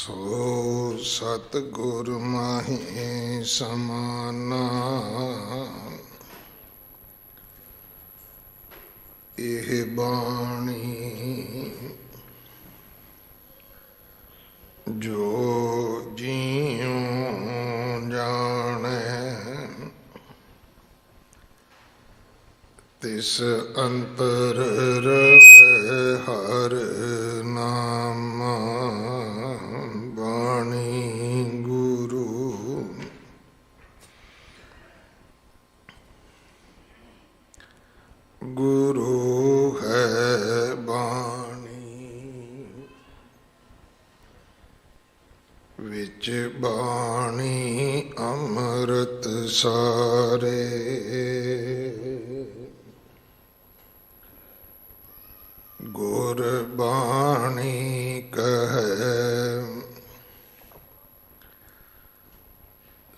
ਸੋ ਸਤਿਗੁਰ ਮਾਹੀ ਸਮਾਨਾ, ਇਹ ਬਾਣੀ ਜੋ ਜੀਉ ਜਾਣੈ, ਤਿਸ ਅੰਤਰ ਰਵੈ ਹਰ ਨਾਮਾ। ਬਾਣੀ ਗੁਰੂ ਗੁਰੂ ਹੈ ਬਾਣੀ, ਵਿੱਚ ਬਾਣੀ ਅੰਮ੍ਰਿਤ ਸਾਰੇ। ਗੁਰ ਬਾਣੀ ਕਹੈ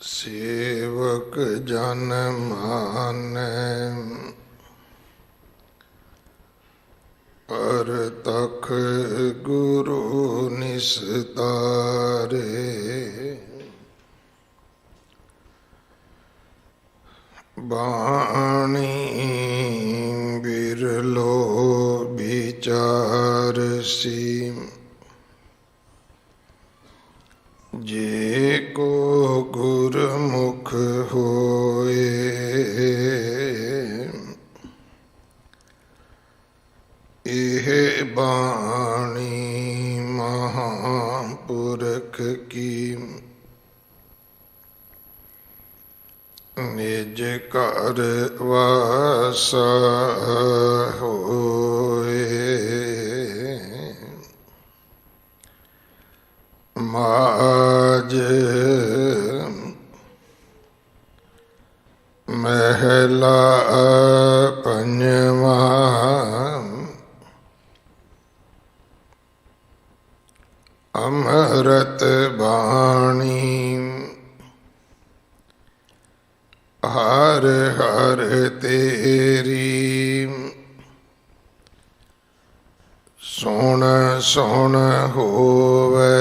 ਸੇਵਕ ਜਨ ਮਾਨੈ, ਪਰਤਖ ਗੁਰੂ ਨਿਸਤਾਰੇ। ਬਾਣੀ ਬਿਰਲੋ ਵਿਚਾਰਸੀ, ਜੇ ਕੋ ਗੁਰਮੁਖ ਹੋਏ, ਇਹ ਬਾਣੀ ਮਹਾਂਪੁਰਖ ਕੀ, ਨਿਜ ਘਰ ਵਾਸਾ ਹੋਏ। ਮਾਜ ਮਹਿਲਾ ਪੰਜਵਾ, ਅੰਮ੍ਰਿਤ ਬਾਣੀ ਹਰ ਹਰ ਤੇਰੀ, ਸੁਣ ਸੁਣ ਹੋਵੇ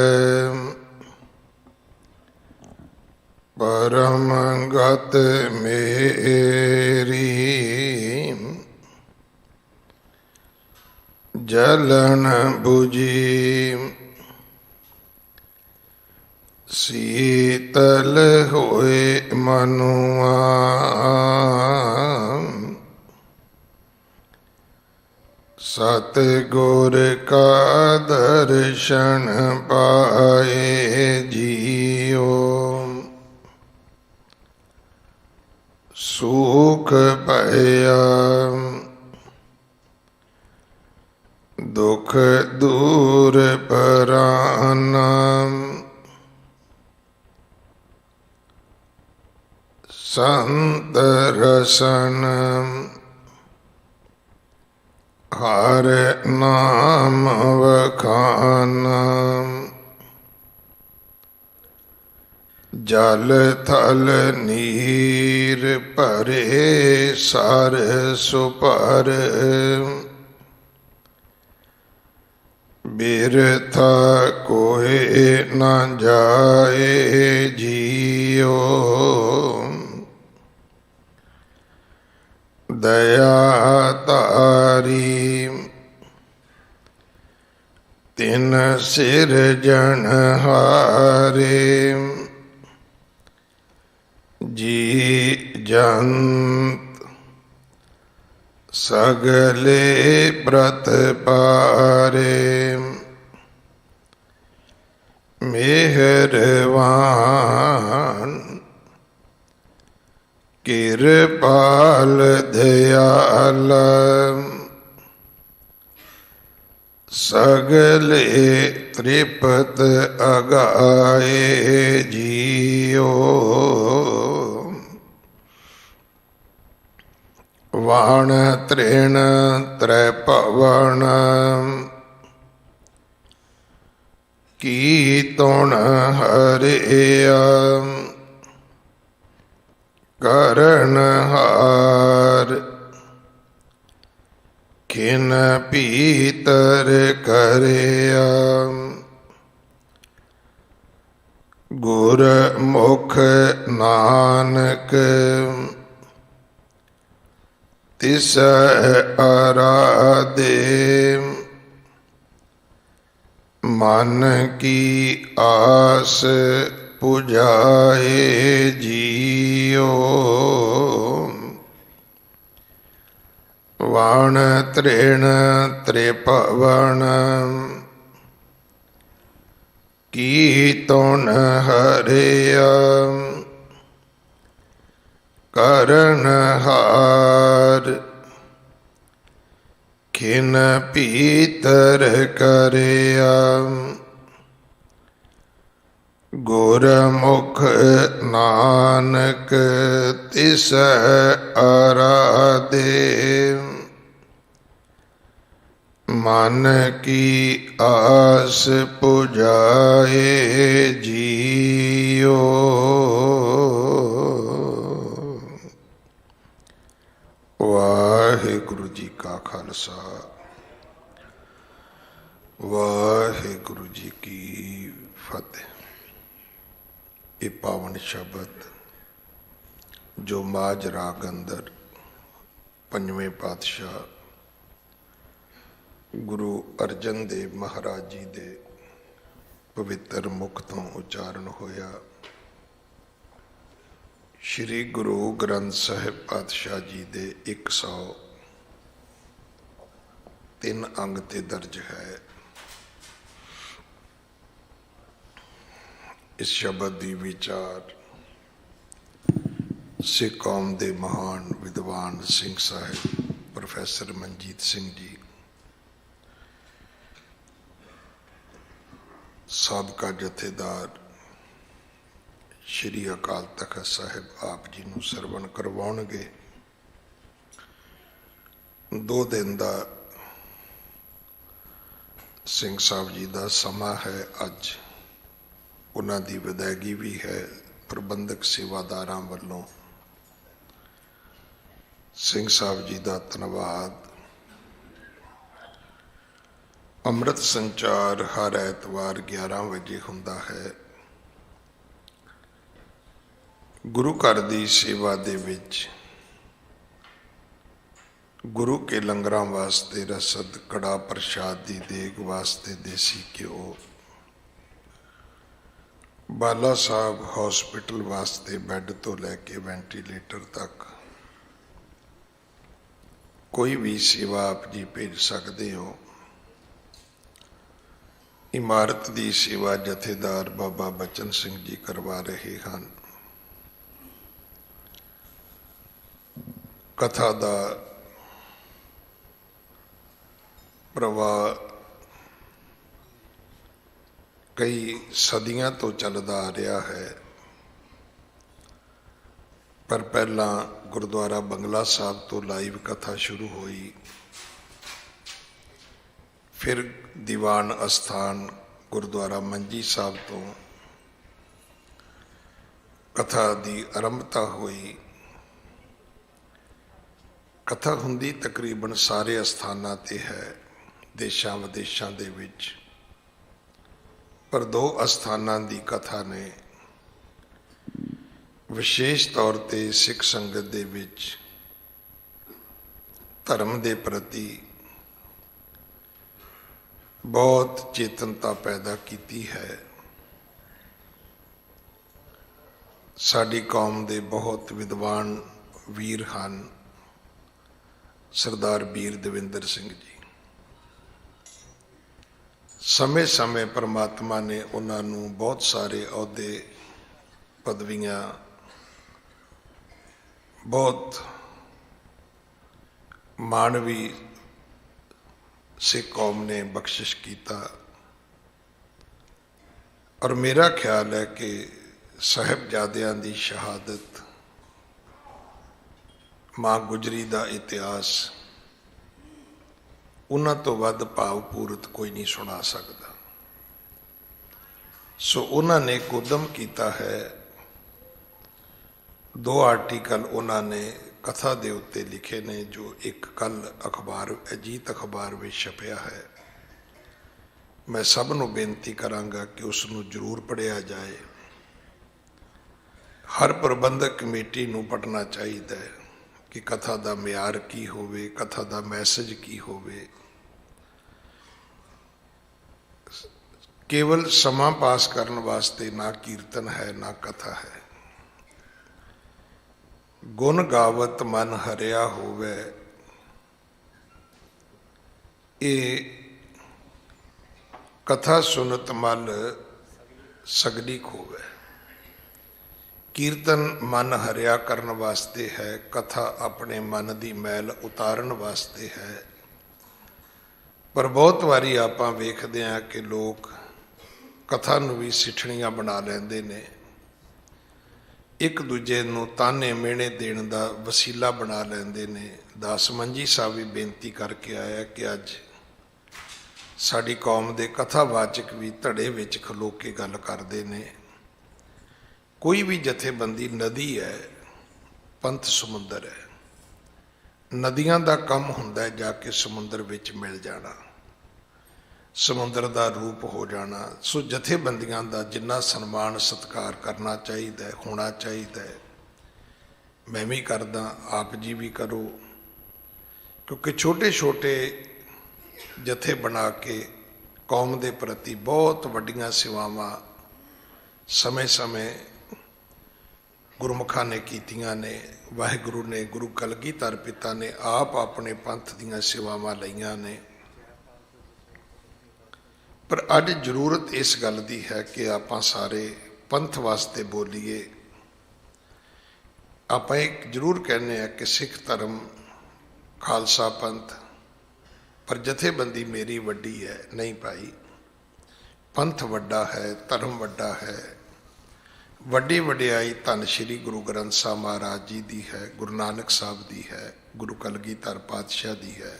ਪਰਮ ਗਤ ਮੇਰੀ। ਜਲਨ ਬੁਝੀ ਸੀਤਲ ਹੋਏ ਮਨੁਆ, ਸਤਿਗੁਰ ਕਾ ਦਰਸ਼ਨ ਪਾਏ ਜੀਉ। ਸੁਖ ਭਇਆ ਦੁਖ ਦੂਰ ਪਰਾਨਾ, ਸੰਤ ਰਸਨ ਹਰ ਨਾਮ ਵਖਾਨਾ। ਜਲ ਥਲ ਨੀਰ ਭਰੇ ਸਰ ਸੁਭਰ, ਬਿਰਥਾ ਕੋਇ ਨਾ ਜਾਏ ਜੀਉ। ਦਇਆ ਧਾਰੀ ਤਿਨ ਸਿਰਜਣਹਾਰੇ, ਜੀ ਜੰਤ ਸਗਲੇ ਪ੍ਰਤ ਪਾਰੇ। ਮਿਹਰਵਾਨ ਕਿਰਪਾਲ ਦਿਆਲ, ਸਗਲੇ ਤ੍ਰਿਪਤ ਅਗਾਏ ਜੀਉ। ਵਾਣ ਤ੍ਰਿਣ ਤ੍ਰੈ ਭਵਨ, ਕੀ ਤੁਣ ਹਰਿਆ। ਕਰਨ ਹਾਰ ਖਿਨ ਜਿਨ ਭੀਤਰ ਕਰਿਆ ਗੁਰ ਮੁਖ ਨਾਨਕ ਤਿਸ ਅਰਾਧੇ ਮਨ ਕੀ ਆਸ ਪੁਜਾਏ ਜੀਓ ਵਾਣ ਤ੍ਰਿਣ ਤ੍ਰਿਭਵਨ ਕੀਰਤਨ ਹਰਿਆ ਕਰਨ ਹਾਰ ਖਿਨ ਪੀਤਰ ਕਰਿਆ ਗੁਰਮੁਖ ਨਾਨਕ ਤਿਸ ਅਰਾਧੇ ਮਨ ਕੀ ਆਸ ਪੁਜਾਏ ਜੀਓ। ਵਾਹਿਗੁਰੂ ਜੀ ਕਾ ਖਾਲਸਾ ਵਾਹਿਗੁਰੂ ਜੀ ਕੀ ਫਤਿਹ। ਇਹ ਪਾਵਨ ਸ਼ਬਦ ਜੋ ਮਾਝ ਰਾਗ ਅੰਦਰ ਪੰਜਵੇਂ ਪਾਤਸ਼ਾਹ ਗੁਰੂ ਅਰਜਨ ਦੇਵ ਮਹਾਰਾਜ ਜੀ ਦੇ ਪਵਿੱਤਰ ਮੁਖ ਤੋਂ ਉਚਾਰਨ ਹੋਇਆ, ਸ਼੍ਰੀ ਗੁਰੂ ਗ੍ਰੰਥ ਸਾਹਿਬ ਪਾਤਸ਼ਾਹ ਜੀ ਦੇ 103 ਅੰਗ ਤੇ ਦਰਜ ਹੈ। ਇਸ ਸ਼ਬਦ ਦੀ ਵਿਚਾਰ ਸਿੱਖ ਕੌਮ ਦੇ ਮਹਾਨ ਵਿਦਵਾਨ ਸਿੰਘ ਸਾਹਿਬ ਪ੍ਰੋਫੈਸਰ ਮਨਜੀਤ ਸਿੰਘ ਜੀ, ਸਾਬਕਾ ਜਥੇਦਾਰ ਸ਼੍ਰੀ ਅਕਾਲ ਤਖਤ ਸਾਹਿਬ ਆਪ ਜੀ ਨੂੰ ਸਰਵਣ ਕਰਵਾਉਣਗੇ। 2 ਦਿਨ ਦਾ ਸਿੰਘ ਸਾਹਿਬ ਜੀ ਦਾ ਸਮਾਂ ਹੈ। ਅੱਜ ਉਹਨਾਂ ਦੀ ਵਿਦਾਇਗੀ ਵੀ ਹੈ। ਪ੍ਰਬੰਧਕ ਸੇਵਾਦਾਰਾਂ ਵੱਲੋਂ ਸਿੰਘ ਸਾਹਿਬ ਜੀ ਦਾ ਧੰਨਵਾਦ। ਅੰਮ੍ਰਿਤ ਸੰਚਾਰ ਹਰ ਐਤਵਾਰ 11 ਵਜੇ ਹੁੰਦਾ ਹੈ। ਗੁਰੂ ਘਰ ਦੀ ਸੇਵਾ ਦੇ ਵਿੱਚ ਗੁਰੂ ਕੇ ਲੰਗਰਾਂ ਵਾਸਤੇ ਰਸਦ, ਕੜਾ ਪ੍ਰਸ਼ਾਦ ਦੀ ਦੇਗ ਵਾਸਤੇ ਦੇਸੀ ਘਿਓ, ਬਾਲਾ ਸਾਹਿਬ ਹਸਪੀਟਲ ਵਾਸਤੇ ਬੈੱਡ ਤੋਂ ਲੈ ਕੇ ਵੈਂਟੀਲੇਟਰ ਤੱਕ ਕੋਈ ਵੀ ਸੇਵਾ ਆਪ ਜੀ ਭੇਜ ਸਕਦੇ ਹੋ। ਇਮਾਰਤ ਦੀ ਸੇਵਾ ਜਥੇਦਾਰ ਬਾਬਾ ਬਚਨ ਸਿੰਘ ਜੀ ਕਰਵਾ ਰਹੇ ਹਨ। ਕਥਾ ਦਾ ਪ੍ਰਵਾਹ ਕਈ ਸਦੀਆਂ ਤੋਂ ਚੱਲਦਾ ਆ ਰਿਹਾ ਹੈ, ਪਰ ਪਹਿਲਾਂ ਗੁਰਦੁਆਰਾ ਬੰਗਲਾ ਸਾਹਿਬ ਤੋਂ ਲਾਈਵ ਕਥਾ ਸ਼ੁਰੂ ਹੋਈ, ਫਿਰ ਦੀਵਾਨ ਅਸਥਾਨ ਗੁਰਦੁਆਰਾ ਮੰਜੀ ਸਾਹਿਬ ਤੋਂ ਕਥਾ ਦੀ ਆਰੰਭਤਾ ਹੋਈ। ਕਥਾ ਹੁੰਦੀ ਤਕਰੀਬਨ ਸਾਰੇ ਅਸਥਾਨਾਂ ਤੇ ਹੈ, ਦੇਸ਼ਾਂ ਵਿਦੇਸ਼ਾਂ ਦੇ ਵਿੱਚ, ਪਰ 2 ਅਸਥਾਨਾਂ ਦੀ ਕਥਾ ਨੇ ਵਿਸ਼ੇਸ਼ ਤੌਰ ਤੇ ਸਿੱਖ ਸੰਗਤ ਦੇ ਵਿੱਚ ਧਰਮ ਦੇ ਪ੍ਰਤੀ ਬਹੁਤ ਚੇਤਨਤਾ ਪੈਦਾ ਕੀਤੀ ਹੈ। ਸਾਡੀ ਕੌਮ ਦੇ ਬਹੁਤ ਵਿਦਵਾਨ ਵੀਰ ਹਨ। ਸਰਦਾਰ ਵੀਰ ਦਵਿੰਦਰ ਸਿੰਘ ਜੀ, ਸਮੇਂ-ਸਮੇਂ ਪਰਮਾਤਮਾ ਨੇ ਉਹਨਾਂ ਨੂੰ ਬਹੁਤ ਸਾਰੇ ਅਹੁਦੇ, ਪਦਵੀਆਂ, ਬਹੁਤ ਮਾਨਵੀ ਸਿੱਖ ਕੌਮ ਨੇ ਬਖਸ਼ਿਸ਼ ਕੀਤਾ। ਔਰ ਮੇਰਾ ਖਿਆਲ ਹੈ ਕਿ ਸਾਹਿਬਜ਼ਾਦਿਆਂ ਦੀ ਸ਼ਹਾਦਤ, ਮਾਂ ਗੁਜਰੀ ਦਾ ਇਤਿਹਾਸ, ਉਹਨਾਂ ਤੋਂ ਵੱਧ ਭਾਵਪੂਰਤ ਕੋਈ ਨਹੀਂ ਸੁਣਾ ਸਕਦਾ। ਸੋ ਉਹਨਾਂ ਨੇ ਇੱਕ ਉਦਮ ਕੀਤਾ ਹੈ। 2 ਆਰਟੀਕਲ ਉਹਨਾਂ ਨੇ ਕਥਾ ਦੇ ਉੱਤੇ ਲਿਖੇ ਨੇ, ਜੋ ਇੱਕ ਕੱਲ ਅਖਬਾਰ ਅਜੀਤ ਅਖਬਾਰ ਵਿੱਚ ਛਪਿਆ ਹੈ। ਮੈਂ ਸਭ ਨੂੰ ਬੇਨਤੀ ਕਰਾਂਗਾ ਕਿ ਉਸ ਨੂੰ ਜ਼ਰੂਰ ਪੜ੍ਹਿਆ ਜਾਏ। हर प्रबंधक कमेटी नूं पढ़ना चाहिए कि कथा का म्यार की होवे, कथा का मैसेज की होवे। केवल समा पास करने वास्ते ना कीर्तन है ना कथा है। गुण गावत मन हरिया होवे, ये कथा सुनत मल सगली खोवे। कीर्तन मन हरिया करने वास्ते है, कथा अपने मन की मैल उतारन वास्ते है। पर बहुत बारी आपां वेखदे हां कि लोग कथा नूं भी सिठणियां बना लैंदे ने, एक दूजे नूं ताने मेहणे देण दा वसीला बना लैंदे ने। दास मंजी साहब भी बेनती करके आया कि अज साडी कौम दे कथावाचक भी धड़े विच खलो के गल करदे ने। कोई भी जथेबंदी नदी है, पंथ समुंदर है। नदियां दा कम हुंदा है जाके समुंदर विच मिल जाना, समुंदर का रूप हो जाना। सो जथेबंदियां दा जिन्ना सन्मान सत्कार करना चाहिए, होना चाहिए। मैं भी करदा, आप जी भी करो, क्योंकि छोटे छोटे जथे बना के कौम के प्रति बहुत वड्डियां सेवावां समय समय गुरमुखा ने कीतियां ने। वाहिगुरु ने, गुरु कलगीधर पिता ने आप अपने पंथ दीयां सेवावां लईआं ने। पर अज जरूरत इस गल की है कि आपां सारे पंथ वास्ते बोलीए। आपां एक जरूर कहने हैं कि सिख धर्म खालसा पंथ, पर जथेबंदी मेरी वड्डी है। नहीं भाई, पंथ वड्डा है, धर्म वड्डा है। वड्डी वड्याई धन श्री गुरु ग्रंथ साहब महाराज जी की है, गुरु नानक साहब की है, गुरु कलगीधर पातशाह की है।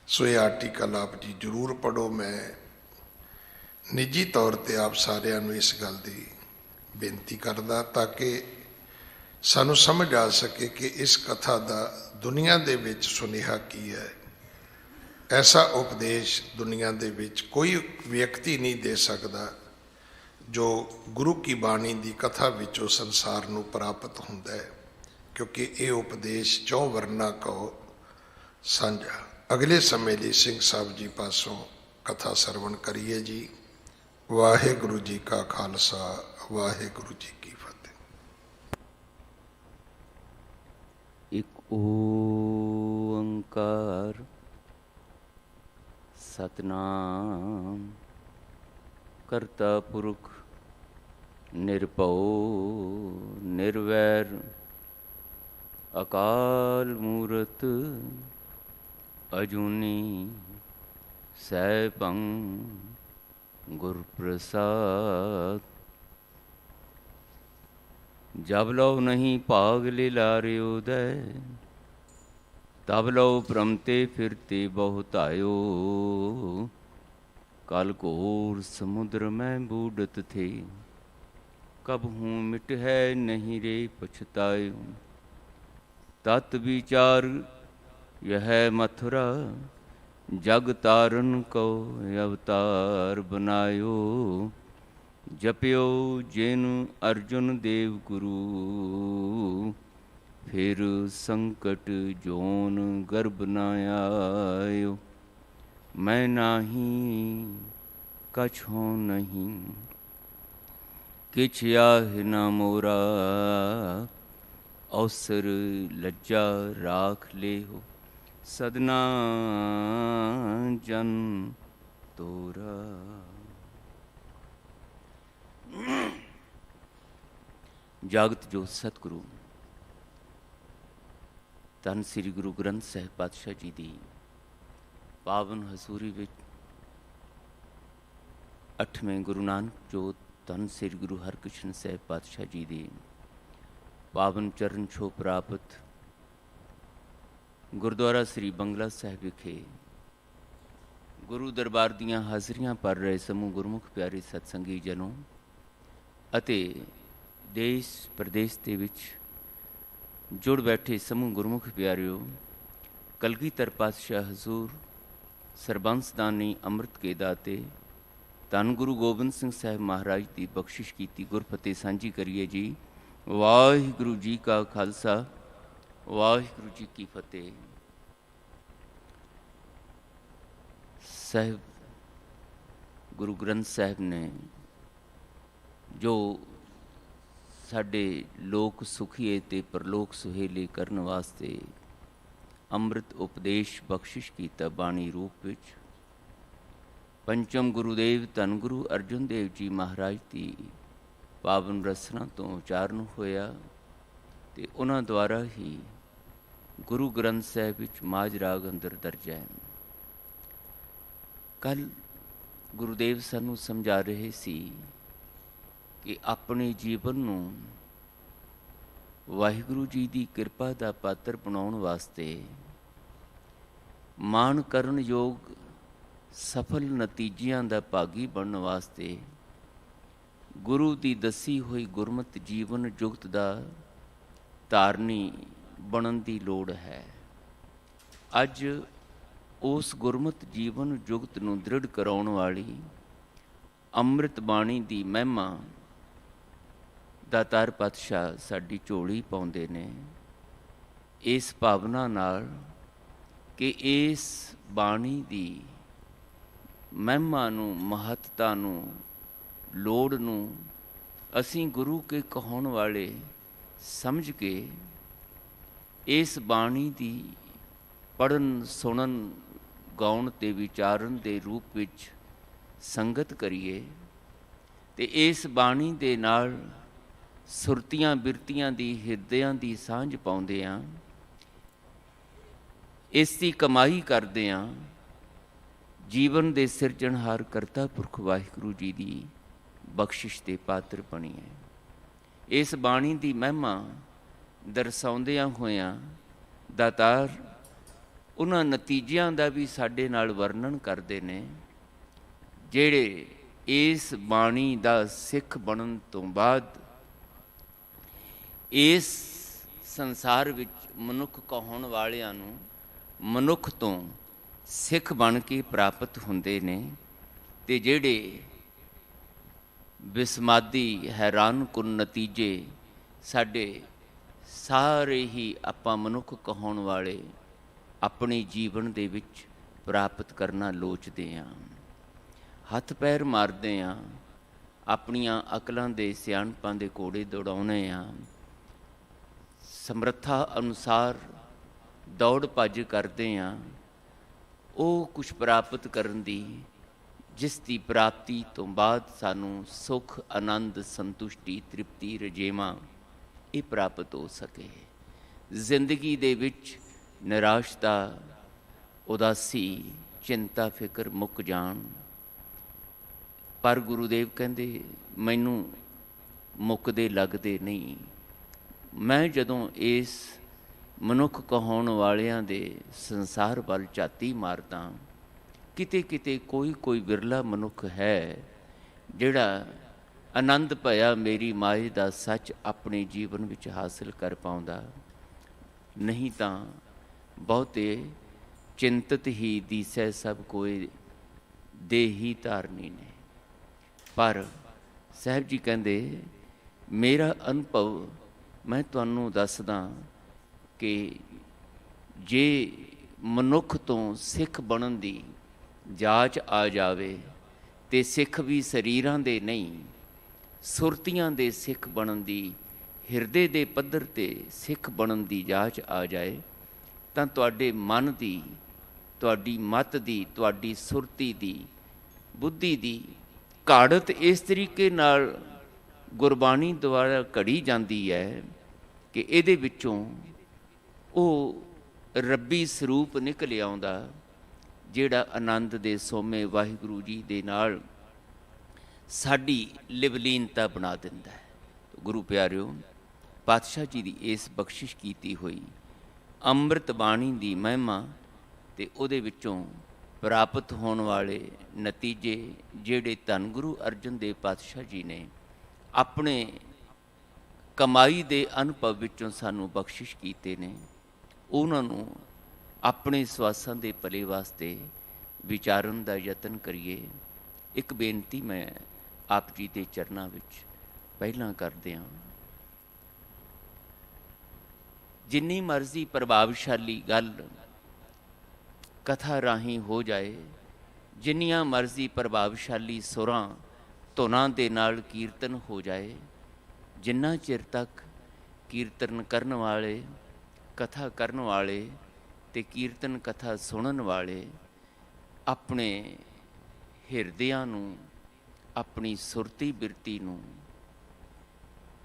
सो ये आर्टिकल आप जी जरूर पढ़ो। मैं निजी तौर पर आप सारिਆਂ ਨੂੰ इस गल की बेनती करदा ताकि सानू समझ आ सके कि इस कथा का दुनिया दे विच सुनेहा की है। ऐसा उपदेश दुनिया दे विच कोई व्यक्ति नहीं दे सकता जो गुरु की बाणी की कथा विचों संसार नू प्राप्त हुंदा है, क्योंकि ये उपदेश चौं वर्ना कहो साझा। अगले समय लिए सिंह साहब जी पासों कथा सरवण करिए जी। वाहिगुरु जी का खालसा, वाहिगुरु जी की फतेह। एक ओंकार सतनाम करता पुरख निरभउ निर्वैर अकाल मूरत अजूनी सैभं गुर प्रसाद। जब लो नहीं भाग लिलारे उदय, तब लो भ्रमते फिरते बहुतायो। कल घोर समुद्र में बूढ़त थे, कब हूँ मिट है नहीं रे पछतायो। तत् विचार यह मथुरा, जग तारन को अवतार बनायो। जप्यो जिन अर्जुन देव गुरु, फिर संकट जोन गर्भ न आयो। मैं नाही कछो नहीं, किछ आहि न मोरा। अवसर लज्जा राख ले हो, सदना जन तोरा। जागत जो सतगुरु धन श्री गुरु ग्रंथ साहिब पातशाह जी दी पावन हसूरी विच 8वें गुरु नानक जोत धन श्री गुरु हरकृष्ण साहिब पातशाह जी दी पावन चरण छो प्राप्त गुरुद्वारा श्री बंगला साहिब विखे गुरु दरबार दियां हाज़रियां पर रहे समूह गुरमुख प्यारे सत्संगी जनों अते देश प्रदेश दे विच जुड़ बैठे समूह गुरमुख प्यारिओ, कलगीधर पातशाह हजूर सरबंसदानी अमृत के दाते धन गुरु गोबिंद सिंह साहिब महाराज की बख्शिश की गुरफतेह सांझी करिए जी। ਵਾਹਿਗੁਰੂ ਜੀ ਕਾ ਖਾਲਸਾ, ਵਾਹਿਗੁਰੂ ਜੀ ਕੀ ਫਤਿਹ। ਸਾਹਿਬ ਗੁਰੂ ਗ੍ਰੰਥ ਸਾਹਿਬ ਨੇ ਜੋ ਸਾਡੇ ਲੋਕ ਸੁਖੀਏ ਤੇ ਪਰਲੋਕ ਸੁਹੇਲੇ ਕਰਨ ਵਾਸਤੇ ਅੰਮ੍ਰਿਤ ਉਪਦੇਸ਼ ਬਖਸ਼ਿਸ਼ ਕੀਤਾ ਬਾਣੀ ਰੂਪ ਵਿੱਚ, ਪੰਚਮ ਗੁਰੂਦੇਵ ਧੰਨ ਗੁਰੂ ਅਰਜਨ ਦੇਵ ਜੀ ਮਹਾਰਾਜ ਦੀ ਪਾਵਨ ਰਸਨਾ ਤੋਂ ਉਚਾਰਨ ਹੋਇਆ ਤੇ ਉਹਨਾਂ ਦੁਆਰਾ ਹੀ ਗੁਰੂ ਗ੍ਰੰਥ ਸਾਹਿਬ ਵਿੱਚ ਮਾਝ ਰਾਗ ਅੰਦਰ ਦਰਜ ਹੈ। ਕੱਲ੍ਹ ਗੁਰੂਦੇਵ ਸਾਨੂੰ ਸਮਝਾ ਰਹੇ ਸੀ ਕਿ ਆਪਣੇ ਜੀਵਨ ਨੂੰ ਵਾਹਿਗੁਰੂ ਜੀ ਦੀ ਕਿਰਪਾ ਦਾ ਪਾਤਰ ਬਣਾਉਣ ਵਾਸਤੇ ਮਾਣ ਕਰਨ ਯੋਗ ਸਫਲ ਨਤੀਜਿਆਂ ਦਾ ਭਾਗੀ ਬਣਨ ਵਾਸਤੇ ਗੁਰੂ ਦੀ ਦੱਸੀ ਹੋਈ ਗੁਰਮਤਿ ਜੀਵਨ ਜੁਗਤ ਦਾ ਧਾਰਨੀ ਬਣਨ ਦੀ ਲੋੜ ਹੈ। ਅੱਜ ਉਸ ਗੁਰਮਤਿ ਜੀਵਨ ਜੁਗਤ ਨੂੰ ਦ੍ਰਿੜ ਕਰਾਉਣ ਵਾਲੀ ਅੰਮ੍ਰਿਤ ਬਾਣੀ ਦੀ ਮਹਿਮਾ ਦਾਤਾਰ ਪਾਤਸ਼ਾਹ ਸਾਡੀ ਝੋਲੀ ਪਾਉਂਦੇ ਨੇ, ਇਸ ਭਾਵਨਾ ਨਾਲ ਕਿ ਇਸ ਬਾਣੀ ਦੀ ਮਹਿਮਾ ਨੂੰ, ਮਹੱਤਤਾ ਨੂੰ, ਲੋੜ ਨੂੰ ਅਸੀਂ ਗੁਰੂ ਕੇ ਕਹਾਉਣ ਵਾਲੇ ਸਮਝ ਕੇ ਇਸ ਬਾਣੀ ਦੀ ਪੜ੍ਹਨ, ਸੁਣਨ, ਗਾਉਣ ਤੇ ਵਿਚਾਰਨ ਦੇ ਰੂਪ ਵਿੱਚ ਸੰਗਤ ਕਰੀਏ ਤੇ ਇਸ ਬਾਣੀ ਦੇ ਨਾਲ ਸੁਰਤੀਆਂ ਬਿਰਤੀਆਂ ਦੀ, ਹਿਰਦਿਆਂ ਦੀ ਸਾਂਝ ਪਾਉਂਦੇ ਹਾਂ, ਇਸ ਦੀ ਕਮਾਈ ਕਰਦੇ ਹਾਂ, ਜੀਵਨ ਦੇ ਸਿਰਜਣਹਾਰ ਕਰਤਾ ਪੁਰਖ ਵਾਹਿਗੁਰੂ ਜੀ ਦੀ ਬਖਸ਼ਿਸ਼ ਦੇ ਪਾਤਰ ਬਣੀਏ। ਇਸ ਬਾਣੀ ਦੀ ਮਹਿਮਾ ਦਰਸਾਉਂਦਿਆਂ ਹੋਇਆਂ ਦਾਤਾਰ ਉਹਨਾਂ ਨਤੀਜਿਆਂ ਦਾ ਵੀ ਸਾਡੇ ਨਾਲ ਵਰਣਨ ਕਰਦੇ ਨੇ ਜਿਹੜੇ ਇਸ ਬਾਣੀ ਦਾ ਸਿੱਖ ਬਣਨ ਤੋਂ ਬਾਅਦ ਇਸ ਸੰਸਾਰ ਵਿੱਚ ਮਨੁੱਖ ਕਹਾਉਣ ਵਾਲਿਆਂ ਨੂੰ ਮਨੁੱਖ ਤੋਂ ਸਿੱਖ ਬਣ ਕੇ ਪ੍ਰਾਪਤ ਹੁੰਦੇ ਨੇ ਤੇ ਜਿਹੜੇ ਬਿਸਮਾਦੀ ਹੈਰਾਨ ਕੁਨ ਨਤੀਜੇ ਸਾਡੇ ਸਾਰੇ ਹੀ ਆਪਾਂ ਮਨੁੱਖ ਕਹਾਉਣ ਵਾਲੇ ਆਪਣੇ ਜੀਵਨ ਦੇ ਵਿੱਚ ਪ੍ਰਾਪਤ ਕਰਨਾ ਲੋਚਦੇ ਹਾਂ। ਹੱਥ ਪੈਰ ਮਾਰਦੇ ਹਾਂ, ਆਪਣੀਆਂ ਅਕਲਾਂ ਦੇ ਸਿਆਣਪਾਂ ਦੇ ਘੋੜੇ ਦੌੜਾਉਂਦੇ ਹਾਂ, ਸਮਰੱਥਾ ਅਨੁਸਾਰ ਦੌੜ ਭੱਜ ਕਰਦੇ ਹਾਂ ਉਹ ਕੁਛ ਪ੍ਰਾਪਤ ਕਰਨ ਦੀ, ਜਿਸ ਦੀ ਪ੍ਰਾਪਤੀ ਤੋਂ ਬਾਅਦ ਸਾਨੂੰ ਸੁੱਖ, ਆਨੰਦ, ਸੰਤੁਸ਼ਟੀ, ਤ੍ਰਿਪਤੀ, ਰਜੇਵਾਂ ਇਹ ਪ੍ਰਾਪਤ ਹੋ ਸਕੇ। ਜ਼ਿੰਦਗੀ ਦੇ ਵਿੱਚ ਨਿਰਾਸ਼ਤਾ, ਉਦਾਸੀ, ਚਿੰਤਾ, ਫਿਕਰ ਮੁੱਕ ਜਾਣ। ਪਰ ਗੁਰੂਦੇਵ ਕਹਿੰਦੇ ਮੈਨੂੰ ਮੁੱਕਦੇ ਲੱਗਦੇ ਨਹੀਂ। ਮੈਂ ਜਦੋਂ ਇਸ ਮਨੁੱਖ ਕਹਾਉਣ ਵਾਲਿਆਂ ਦੇ ਸੰਸਾਰ ਵੱਲ ਝਾਤੀ ਮਾਰਦਾ, ਕਿਤੇ ਕਿਤੇ ਕੋਈ ਵਿਰਲਾ ਮਨੁੱਖ ਹੈ ਜਿਹੜਾ ਆਨੰਦ ਭਇਆ ਮੇਰੀ ਮਾਏ ਦਾ ਸੱਚ ਆਪਣੇ ਜੀਵਨ ਵਿੱਚ ਹਾਸਿਲ ਕਰ ਪਾਉਂਦਾ, ਨਹੀਂ ਤਾਂ ਬਹੁਤੇ ਚਿੰਤਤ ਹੀ ਦੀਸੈ ਸਭ ਕੋਏ ਦੇਹੀ ਧਾਰਨੀ ਨੇ। ਪਰ ਸਾਹਿਬ ਜੀ ਕਹਿੰਦੇ ਮੇਰਾ ਅਨੁਭਵ ਮੈਂ ਤੁਹਾਨੂੰ ਦੱਸਦਾ ਕਿ ਜੇ ਮਨੁੱਖ ਤੋਂ ਸਿੱਖ ਬਣਨ ਦੀ ਜਾਚ ਆ ਜਾਵੇ ਤੇ ਸਿੱਖ ਵੀ ਸਰੀਰਾਂ ਦੇ ਨਹੀਂ, ਸੁਰਤੀਆਂ ਦੇ ਸਿੱਖ ਬਣਨ ਦੀ, ਹਿਰਦੇ ਦੇ ਪੱਧਰ ਤੇ ਸਿੱਖ ਬਣਨ ਦੀ ਜਾਚ ਆ ਜਾਏ ਤਾਂ ਤੁਹਾਡੇ ਮਨ ਦੀ, ਤੁਹਾਡੀ ਮਤ ਦੀ, ਤੁਹਾਡੀ ਸੁਰਤੀ ਦੀ, ਬੁੱਧੀ ਦੀ ਘਾੜਤ ਇਸ ਤਰੀਕੇ ਨਾਲ ਗੁਰਬਾਣੀ ਦੁਆਰਾ ਘੜੀ ਜਾਂਦੀ ਹੈ ਕਿ ਇਹਦੇ ਵਿੱਚੋਂ ਉਹ ਰੱਬੀ ਸਰੂਪ ਨਿਕਲ ਆਉਂਦਾ ਜਿਹੜਾ ਆਨੰਦ ਦੇ ਸੋਮੇ ਵਾਹਿਗੁਰੂ ਜੀ ਦੇ ਨਾਲ ਸਾਡੀ ਲਿਵਲੀਨਤਾ ਬਣਾ ਦਿੰਦਾ ਹੈ। ਗੁਰੂ ਪਿਆਰਿਓ, ਪਾਤਸ਼ਾਹ ਜੀ ਦੀ ਇਸ ਬਖਸ਼ਿਸ਼ ਕੀਤੀ ਹੋਈ ਅੰਮ੍ਰਿਤ ਬਾਣੀ ਦੀ ਮਹਿਮਾ ਤੇ ਉਹਦੇ ਵਿੱਚੋਂ ਪ੍ਰਾਪਤ ਹੋਣ ਵਾਲੇ ਨਤੀਜੇ ਜਿਹੜੇ ਧੰਨ ਗੁਰੂ ਅਰਜਨ ਦੇਵ ਪਾਤਸ਼ਾਹ ਜੀ ਨੇ ਆਪਣੇ ਕਮਾਈ ਦੇ ਅਨੁਭਵ ਵਿੱਚੋਂ ਸਾਨੂੰ ਬਖਸ਼ਿਸ਼ ਕੀਤੇ ਨੇ, ਉਹਨਾਂ ਨੂੰ ਆਪਣੇ ਸਵਾਸਾਂ ਦੇ ਭਲੇ ਵਾਸਤੇ ਵਿਚਾਰਨ ਦਾ ਯਤਨ ਕਰੀਏ। ਇੱਕ ਬੇਨਤੀ ਮੈਂ ਆਪ ਜੀ ਦੇ ਚਰਨਾਂ ਵਿੱਚ ਪਹਿਲਾਂ ਕਰਦੇ ਹਾਂ। ਜਿੰਨੀ ਮਰਜ਼ੀ ਪ੍ਰਭਾਵਸ਼ਾਲੀ ਗੱਲ ਕਥਾ ਰਾਹੀਂ ਹੋ ਜਾਏ, ਜਿੰਨੀਆਂ ਮਰਜ਼ੀ ਪ੍ਰਭਾਵਸ਼ਾਲੀ ਸੁਰਾਂ ਧੁਨਾਂ ਦੇ ਨਾਲ ਕੀਰਤਨ ਹੋ ਜਾਏ, ਜਿੰਨਾ ਚਿਰ ਤੱਕ ਕੀਰਤਨ ਕਰਨ ਵਾਲੇ, ਕਥਾ ਕਰਨ ਵਾਲੇ ਤੇ ਕੀਰਤਨ ਕਥਾ ਸੁਣਨ ਵਾਲੇ ਆਪਣੇ ਹਿਰਦਿਆਂ ਨੂੰ, ਆਪਣੀ ਸੁਰਤੀ ਬਿਰਤੀ ਨੂੰ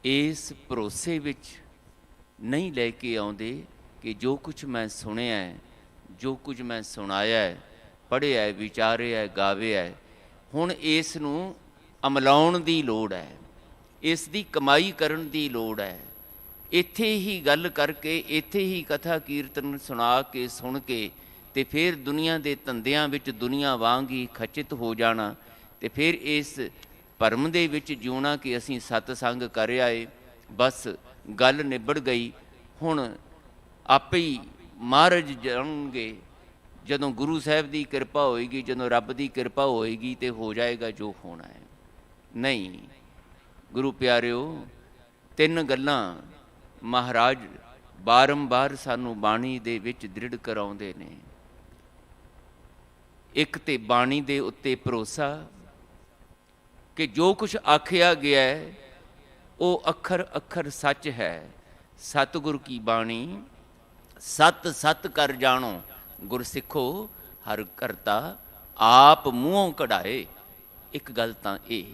ਇਸ ਭਰੋਸੇ ਵਿੱਚ ਨਹੀਂ ਲੈ ਕੇ ਆਉਂਦੇ ਕਿ ਜੋ ਕੁਝ ਮੈਂ ਸੁਣਿਆ ਹੈ, ਜੋ ਕੁਝ ਮੈਂ ਸੁਣਾਇਆ ਹੈ, ਪੜ੍ਹਿਆ ਹੈ, ਵਿਚਾਰਿਆ ਹੈ, ਗਾਵਿਆ ਹੈ, ਹੁਣ ਇਸ ਨੂੰ ਅਮਲਾਉਣ ਦੀ ਲੋੜ ਹੈ, ਇਸ ਦੀ ਕਮਾਈ ਕਰਨ ਦੀ ਲੋੜ ਹੈ। ਇੱਥੇ ਹੀ ਗੱਲ ਕਰਕੇ, ਇੱਥੇ ਹੀ ਕਥਾ ਕੀਰਤਨ ਸੁਣਾ ਕੇ, ਸੁਣ ਕੇ ਤੇ ਫਿਰ ਦੁਨੀਆ ਦੇ ਧੰਦਿਆਂ ਵਿੱਚ ਦੁਨੀਆ ਵਾਂਗ ਹੀ ਖਚਿਤ ਹੋ ਜਾਣਾ ਤੇ ਫਿਰ ਇਸ ਭਰਮ ਦੇ ਵਿੱਚ ਜਿਉਣਾ ਕਿ ਅਸੀਂ ਸਤਸੰਗ ਕਰਿਆ ਏ, ਬਸ ਗੱਲ ਨਿਬੜ ਗਈ। ਹੁਣ ਆਪੇ ਹੀ ਮਹਾਰਾਜ ਜਾਣਗੇ, ਜਦੋਂ ਗੁਰੂ ਸਾਹਿਬ ਦੀ ਕਿਰਪਾ ਹੋਏਗੀ, ਜਦੋਂ ਰੱਬ ਦੀ ਕਿਰਪਾ ਹੋਏਗੀ ਤੇ ਹੋ ਜਾਏਗਾ ਜੋ ਹੋਣਾ ਹੈ। ਨਹੀਂ ਗੁਰੂ ਪਿਆਰਿਓ, ਤਿੰਨ ਗੱਲਾਂ ਮਹਾਰਾਜ ਬਾਰੰਬਾਰ ਸਾਨੂੰ ਬਾਣੀ ਦੇ ਵਿੱਚ ਦ੍ਰਿੜ ਕਰਾਉਂਦੇ ਨੇ। ਇੱਕ ਤੇ ਬਾਣੀ ਦੇ ਉੱਤੇ ਭਰੋਸਾ ਕਿ ਜੋ ਕੁਛ ਆਖਿਆ ਗਿਆ ਹੈ ਉਹ ਅੱਖਰ ਅੱਖਰ ਸੱਚ ਹੈ। ਸਤਿਗੁਰ ਕੀ ਬਾਣੀ ਸਤ ਸਤ ਕਰ ਜਾਣੋ, ਗੁਰ ਸਿੱਖੋ ਹਰ ਕਰਤਾ ਆਪ ਮੂੰਹੋਂ ਕਢਾਏ। ਇੱਕ ਗੱਲ ਤਾਂ ਇਹ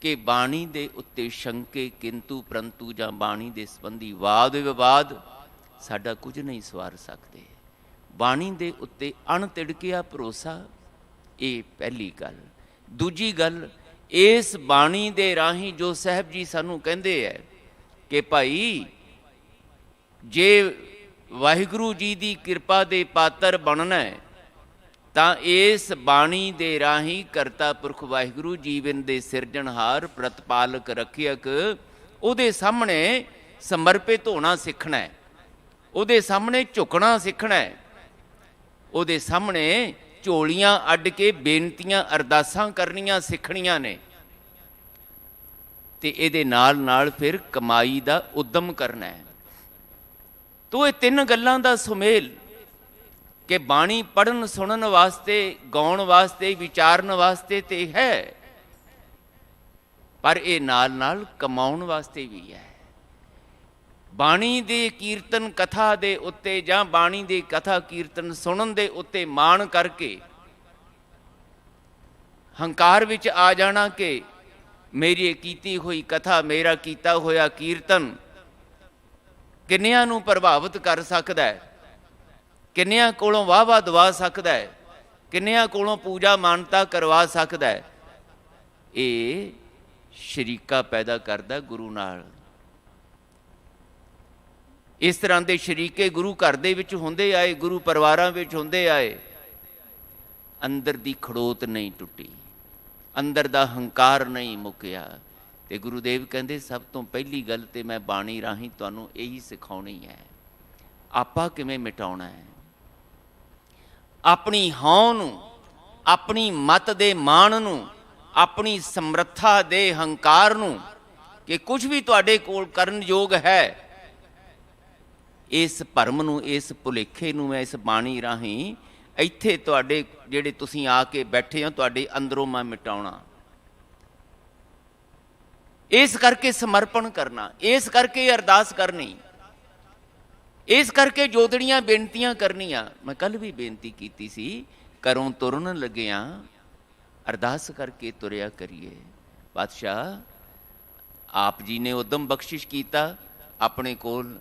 ਕਿ ਬਾਣੀ ਦੇ ਉੱਤੇ ਸ਼ੰਕੇ, ਕਿੰਤੂ ਪਰੰਤੂ ਜਾਂ ਬਾਣੀ ਦੇ ਸੰਬੰਧੀ ਵਾਦ ਵਿਵਾਦ ਸਾਡਾ ਕੁਝ ਨਹੀਂ ਸਵਾਰ ਸਕਦੇ। ਬਾਣੀ ਦੇ ਉੱਤੇ ਅਣਤਿੜਕਿਆ ਭਰੋਸਾ, ਇਹ ਪਹਿਲੀ ਗੱਲ। ਦੂਜੀ ਗੱਲ, ਇਸ ਬਾਣੀ ਦੇ ਰਾਹੀਂ ਜੋ ਸਾਹਿਬ ਜੀ ਸਾਨੂੰ ਕਹਿੰਦੇ ਹੈ ਕਿ ਭਾਈ ਜੇ ਵਾਹਿਗੁਰੂ ਜੀ ਦੀ ਕਿਰਪਾ ਦੇ ਪਾਤਰ ਬਣਨਾ ਹੈ ਤਾਂ ਇਸ ਬਾਣੀ ਦੇ ਰਾਹੀਂ ਕਰਤਾ ਪੁਰਖ ਵਾਹਿਗੁਰੂ ਜੀਵਨ ਦੇ ਸਿਰਜਣਹਾਰ, ਪ੍ਰਤਪਾਲਕ, ਰੱਖਿਅਕ, ਉਹਦੇ ਸਾਹਮਣੇ ਸਮਰਪਿਤ ਹੋਣਾ ਸਿੱਖਣਾ ਹੈ, ਉਹਦੇ ਸਾਹਮਣੇ ਝੁਕਣਾ ਸਿੱਖਣਾ ਹੈ, ਉਹਦੇ ਸਾਹਮਣੇ ਝੋਲੀਆਂ ਅੱਡ ਕੇ ਬੇਨਤੀਆਂ ਅਰਦਾਸਾਂ ਕਰਨੀਆਂ ਸਿੱਖਣੀਆਂ ਨੇ ਤੇ ਇਹਦੇ ਨਾਲ ਨਾਲ ਫਿਰ ਕਮਾਈ ਦਾ ਉਦਮ ਕਰਨਾ ਹੈ। ਤੋ ਇਹ ਤਿੰਨ ਗੱਲਾਂ ਦਾ ਸੁਮੇਲ ਕਿ ਬਾਣੀ ਪੜ੍ਹਨ ਸੁਣਨ ਵਾਸਤੇ, ਗਾਉਣ ਵਾਸਤੇ, ਵਿਚਾਰਨ ਵਾਸਤੇ ਤੇ ਹੈ, ਪਰ ਇਹ ਨਾਲ ਨਾਲ ਕਮਾਉਣ ਵਾਸਤੇ ਵੀ ਹੈ। ਬਾਣੀ ਦੇ ਕੀਰਤਨ ਕਥਾ ਦੇ ਉੱਤੇ ਜਾਂ ਬਾਣੀ ਦੇ ਕਥਾ ਕੀਰਤਨ ਸੁਣਨ ਦੇ ਉੱਤੇ ਮਾਣ ਕਰਕੇ ਹੰਕਾਰ ਵਿੱਚ ਆ ਜਾਣਾ ਕਿ ਮੇਰੀ ਕੀਤੀ ਹੋਈ ਕਥਾ, ਮੇਰਾ ਕੀਤਾ ਹੋਇਆ ਕੀਰਤਨ ਕਿੰਨਿਆਂ ਨੂੰ ਪ੍ਰਭਾਵਿਤ ਕਰ ਸਕਦਾ ਹੈ, ਕਿੰਨਿਆਂ ਕੋਲੋਂ ਵਾਹ-ਵਾਹ ਦਵਾ ਸਕਦਾ ਹੈ, ਕਿੰਨਿਆਂ ਕੋਲੋਂ ਪੂਜਾ ਮਾਨਤਾ ਕਰਵਾ ਸਕਦਾ ਹੈ, ਇਹ ਸ਼ਰੀਕਾ ਪੈਦਾ ਕਰਦਾ ਗੁਰੂ ਨਾਲ। ਇਸ ਤਰ੍ਹਾਂ ਦੇ ਸ਼ਰੀਕੇ ਗੁਰੂ ਘਰ ਦੇ ਵਿੱਚ ਹੁੰਦੇ ਆਏ, ਗੁਰੂ ਪਰਿਵਾਰਾਂ ਵਿੱਚ ਹੁੰਦੇ ਆਏ। ਅੰਦਰ ਦੀ ਖੜੋਤ ਨਹੀਂ ਟੁੱਟੀ, ਅੰਦਰ ਦਾ ਹੰਕਾਰ ਨਹੀਂ ਮੁੱਕਿਆ। ਤੇ ਗੁਰੂਦੇਵ ਕਹਿੰਦੇ ਸਭ ਤੋਂ ਪਹਿਲੀ ਗੱਲ ਤੇ ਮੈਂ ਬਾਣੀ ਰਾਹੀਂ ਤੁਹਾਨੂੰ ਇਹੀ ਸਿਖਾਉਣੀ ਹੈ, ਆਪਾ ਕਿਵੇਂ ਮਿਟਾਉਣਾ ਹੈ। ਆਪਣੀ ਹਉ ਨੂੰ, ਆਪਣੀ ਮਤ ਦੇ ਮਾਣ ਨੂੰ, ਆਪਣੀ ਸਮਰੱਥਾ ਦੇ ਹੰਕਾਰ ਨੂੰ ਕਿ ਕੁਝ ਵੀ ਤੁਹਾਡੇ ਕੋਲ ਕਰਨ ਯੋਗ ਹੈ, ਇਸ ਭਰਮ ਨੂੰ, ਇਸ ਭੁਲੇਖੇ ਨੂੰ ਮੈਂ ਇਸ ਬਾਣੀ ਰਾਹੀਂ ਇੱਥੇ ਤੁਹਾਡੇ ਜਿਹੜੇ ਤੁਸੀਂ ਆ ਕੇ ਬੈਠੇ ਹੋ ਤੁਹਾਡੇ ਅੰਦਰੋਂ ਮੈਂ ਮਿਟਾਉਣਾ। ਇਸ ਕਰਕੇ ਸਮਰਪਣ ਕਰਨਾ, ਇਸ ਕਰਕੇ ਅਰਦਾਸ ਕਰਨੀ, ਇਸ ਕਰਕੇ ਜੋਦੜੀਆਂ ਬੇਨਤੀਆਂ ਕਰਨੀਆਂ। ਮੈਂ ਕੱਲ੍ਹ ਵੀ ਬੇਨਤੀ ਕੀਤੀ ਸੀ, ਘਰੋਂ ਤੁਰਨ ਲੱਗਿਆਂ ਅਰਦਾਸ ਕਰਕੇ ਤੁਰਿਆ ਕਰੀਏ। ਪਾਤਸ਼ਾਹ ਆਪ ਜੀ ਨੇ ਉਦਮ ਬਖਸ਼ਿਸ਼ ਕੀਤਾ, ਆਪਣੇ ਕੋਲ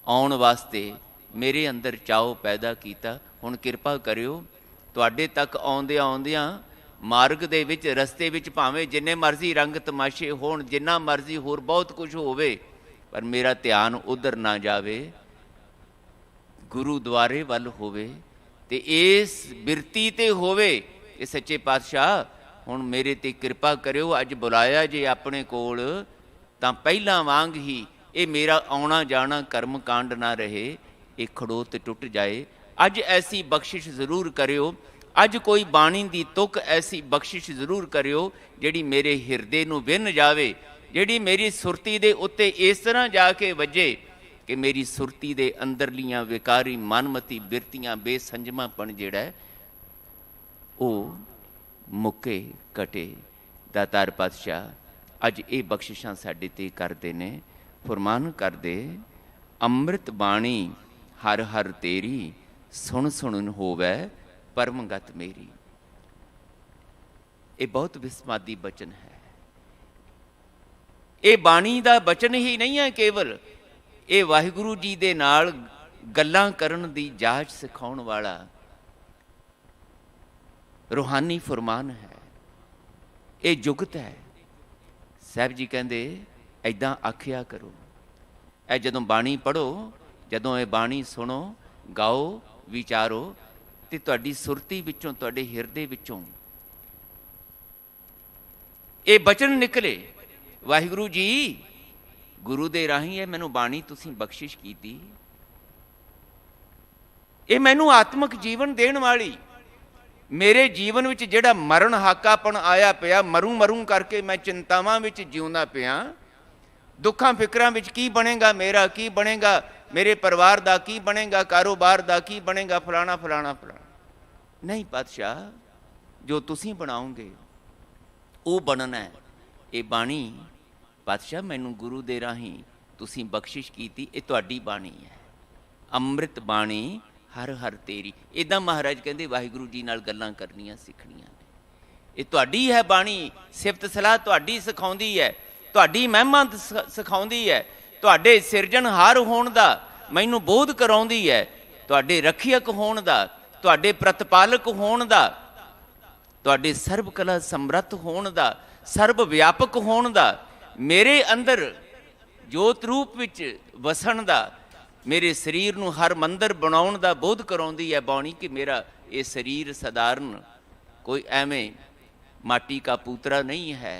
ਆਉਣ ਵਾਸਤੇ ਮੇਰੇ ਅੰਦਰ ਚਾਓ ਪੈਦਾ ਕੀਤਾ। ਹੁਣ ਕਿਰਪਾ ਕਰਿਓ, ਤੁਹਾਡੇ ਤੱਕ ਆਉਂਦਿਆਂ ਆਉਂਦਿਆਂ ਮਾਰਗ ਦੇ ਵਿੱਚ, ਰਸਤੇ ਵਿੱਚ ਭਾਵੇਂ ਜਿੰਨੇ ਮਰਜ਼ੀ ਰੰਗ ਤਮਾਸ਼ੇ ਹੋਣ, ਜਿੰਨਾ ਮਰਜ਼ੀ ਹੋਰ ਬਹੁਤ ਕੁਝ ਹੋਵੇ, ਪਰ ਮੇਰਾ ਧਿਆਨ ਉੱਧਰ ਨਾ ਜਾਵੇ, ਗੁਰੂਦੁਆਰੇ ਵੱਲ ਹੋਵੇ ਤੇ ਇਸ ਬਿਰਤੀ ਤੇ ਹੋਵੇ ਕਿ ਸੱਚੇ ਪਾਤਸ਼ਾਹ ਹੁਣ ਮੇਰੇ ਤੇ ਕਿਰਪਾ ਕਰਿਓ। ਅੱਜ ਬੁਲਾਇਆ ਜੇ ਆਪਣੇ ਕੋਲ ਤਾਂ ਪਹਿਲਾਂ ਵਾਂਗ ਹੀ ਇਹ ਮੇਰਾ ਆਉਣਾ ਜਾਣਾ ਕਰਮ ਕਾਂਡ ਨਾ ਰਹੇ, ਇਹ ਖੜੋਤ ਟੁੱਟ ਜਾਏ। ਅੱਜ ਐਸੀ ਬਖਸ਼ਿਸ਼ ਜ਼ਰੂਰ ਕਰਿਓ, ਅੱਜ ਕੋਈ ਬਾਣੀ ਦੀ ਤੁਕ ਐਸੀ ਬਖਸ਼ਿਸ਼ ਜ਼ਰੂਰ ਕਰਿਓ ਜਿਹੜੀ ਮੇਰੇ ਹਿਰਦੇ ਨੂੰ ਵਿੰਨ ਜਾਵੇ, ਜਿਹੜੀ ਮੇਰੀ ਸੁਰਤੀ ਦੇ ਉੱਤੇ ਇਸ ਤਰ੍ਹਾਂ ਜਾ ਕੇ ਵੱਜੇ कि मेरी सुरती दे अंदरलियां विकारी मनमती बिरतियां बेसंजमापन जिहड़ा है ਉਹ ਮੁੱਕੇ कटे। दातार पातशाह अज ये बख्शिशां साडे ते करदे ने, फरमान करदे ਅੰਮ੍ਰਿਤ ਬਾਣੀ हर हर तेरी सुन सुन होवै परमगत मेरी। ये बहुत विस्मादी बचन है। ये बाणी दा बचन ही नहीं है केवल, ये वाहिगुरु जी दे नाल गल्लां करन दी जाच सिखाउण वाला रूहानी फरमान है। ये जुगत है। साहब जी कहंदे ऐदां आखिया करो। ए जदों बाणी पढ़ो, जदों ये बाणी सुनो, गाओ, विचारो, ते तुहाडी सुरती विचों, तुहाडे हिरदे विचों ये बचन निकले। वाहिगुरु जी गुरु दे राही है मैनू बाणी तुसीं बख्शिश कीती, ये मैनू आत्मक जीवन देण वाली, मेरे जीवन विच जिहड़ा मरण हाकापन आया पिया, मरूं मरूं करके मैं चिंतावां विच जिउंदा पिया, दुखां फिक्रां विच की बनेगा मेरा, की बनेगा मेरे परिवार दा, की बनेगा कारोबार दा, की बनेगा फलाना फलाना फलाना। नहीं पातशाह, जो तुसीं बनाओगे वो बनना है। ये बाणी पातशाह मैनू गुरु दे राही तुसीं बख्शिश कीती, ये तुहाडी बाणी है। ਅੰਮ੍ਰਿਤ ਬਾਣੀ हर हर तेरी। इदां महाराज कहते वाहिगुरु जी नाल गल्लां करनियां सिखनियां ने। ये तुहाडी है बाणी, सिफत सलाह तुहाडी सिखाउंदी है, तुहाडी महिमा सिखाउंदी है, तुहाडे सिरजनहार होण दा मैनू बोध कराउंदी है, तुहाडे रखियक होण दा, तुहाडे प्रतिपालक होण दा, तुहाडे सर्व कला समर्थ होण दा, सर्व व्यापक होण दा, मेरे अंदर जोत रूप विच वसण दा, मेरे शरीर नूं हर मंदिर बनाउण दा बोध कराउंदी है बाणी कि मेरा ये शरीर सधारण कोई एवें माटी का पूतरा नहीं है।